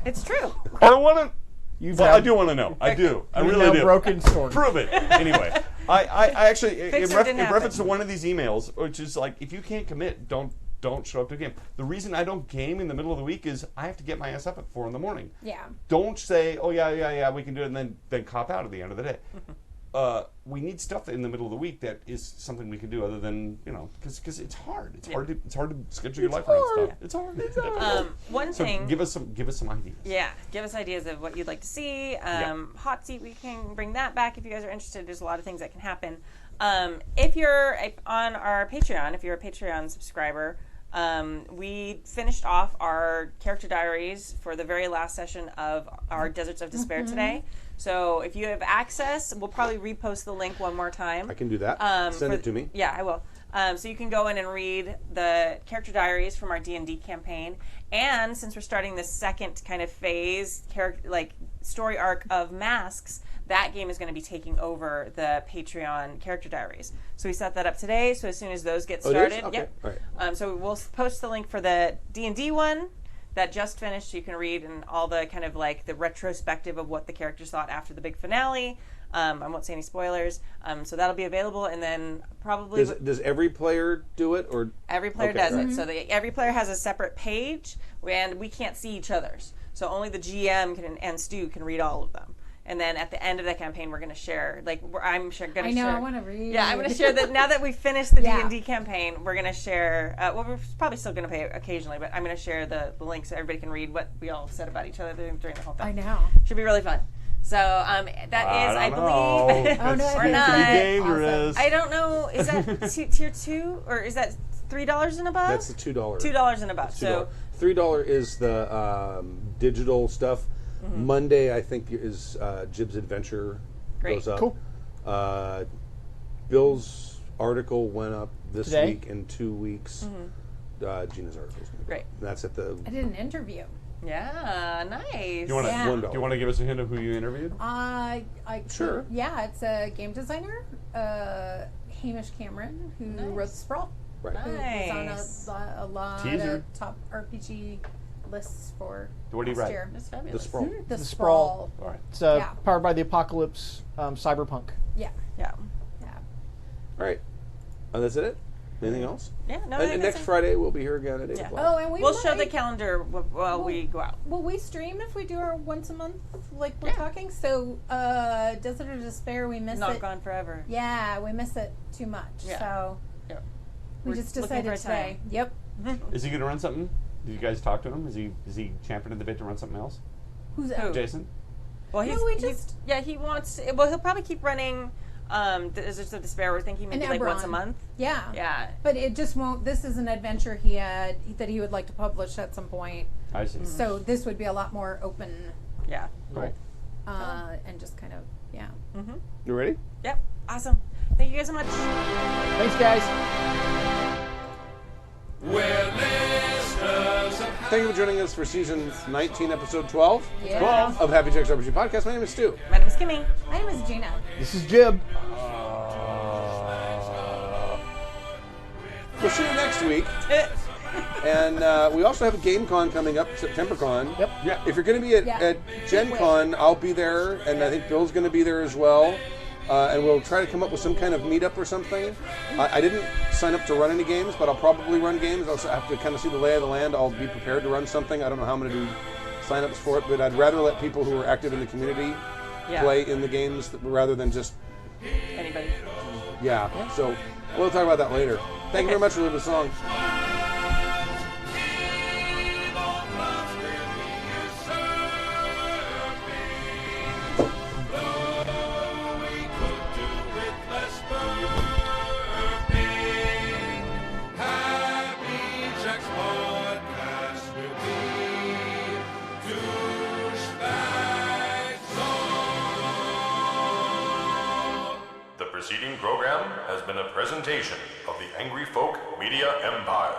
It's true. I don't want to. You've Well, now- I do want to know. I do. I you've really now do. broken sword. Prove it. Anyway, I actually, Fix in it didn't reference to happen. one of these emails, which is like, if you can't commit, don't show up to a game. The reason I don't game in the middle of the week is I have to get my ass up at 4 a.m. Yeah. Don't say, oh yeah, we can do it, and then cop out at the end of the day. We need stuff in the middle of the week that is something we can do other than, because it's hard. It's hard to schedule your life around stuff. It's hard. One So thing. give us some ideas. Yeah, give us ideas of what you'd like to see. Hot seat, we can bring that back if you guys are interested. There's a lot of things that can happen. If you're on our Patreon, if you're a Patreon subscriber, we finished off our character diaries for the very last session of our Deserts of Despair today. So if you have access, we'll probably repost the link one more time. I can do that. Send it to me. Yeah, I will. So you can go in and read the character diaries from our D&D campaign. And since we're starting the second kind of phase, story arc of Masks, that game is going to be taking over the Patreon character diaries. So we set that up today. So as soon as those get Oh, it is? started, Okay. yep. All right. So we'll post the link for the D&D one that just finished. You can read and all the kind of like the retrospective of what the characters thought after the big finale. I won't say any spoilers. So that'll be available, and then probably Does every player do it, or every player Okay, does right. it. So every player has a separate page, and we can't see each other's. So only the GM and Stu can read all of them. And then at the end of the campaign, we're going to share. I'm going to I share. know, I want to read. Yeah, I'm going to share that now that we've finished the Yeah. D&D campaign. We're going to share. We're probably still going to pay occasionally, but I'm going to share the link so everybody can read what we all said about each other during the whole thing. I know. Should be really fun. So that is, I believe. Oh, no, Or it not. Could be is. dangerous. I don't know. Is that tier 2 or is that $3 and above? that's the $2? $2 and above. So $3 is the digital stuff. Monday, I think, is Jib's Adventure Great. goes up. Cool. Bill's article went up this Today? week. In 2 weeks, Gina's article is going to go Great. up. And that's at the I did an interview. yeah, nice. You want to? Yeah. Do you want to give us a hint of who you interviewed? I Sure. Yeah, it's a game designer, Hamish Cameron, who Nice. wrote Sprawl. right. Who Nice. was on a lot Teaser. of top RPG lists for What do you last write? year. That's The fabulous. sprawl. The Sprawl. Sprawl. All right. It's Yeah. powered by the Apocalypse, Cyberpunk. Yeah, Yeah. yeah. All right. That's it. Anything else? Yeah. No. I And think next that's it. Friday we'll be here again at 8 Yeah. o'clock. Oh, and We'll show the might- calendar while we go out. Will we stream if we do our once a month, like we're Yeah. talking? So, Desert of Despair, we miss Not it. gone forever. Yeah, we miss it too much. Yeah. So Yeah. we We're just looking decided for a today. time. Yep. Is he going to run something? Did you guys talk to him? Is he championing the bit to run something else? Who's Who? that? Jason? Well, No, we just- he wants. Well, he'll probably keep running. Deserts of Despair. We're thinking maybe like once a Eberron. month. Yeah. Yeah. But it just won't. This is an adventure he had that he would like to publish at some point. I see. So this would be a lot more open Yeah. Cool. and just kind of You ready? Yep. Awesome. Thank you guys so much. Thanks, guys. Thank you for joining us for season 19, episode 12 Yeah. of Happy Jacks RPG Podcast. My name is Stu. My name is Kimmy. My name is Gina. This is Jib. We'll see you next week. And we also have a Game Con coming up, September Con. Yep. Yeah. If you're going to be Yeah. at Gen Con, I'll be there, and I think Bill's going to be there as well. And we'll try to come up with some kind of meetup or something. I didn't sign up to run any games, but I'll probably run games. I'll have to kind of see the lay of the land. I'll be prepared to run something. I don't know how I'm going to do sign-ups for it, but I'd rather let people who are active in the community Yeah. play in the games rather than just, Anybody? yeah. So we'll talk about that later. Thank you very much for leaving the song. The preceding program has been a presentation of the Angry Folk Media Empire.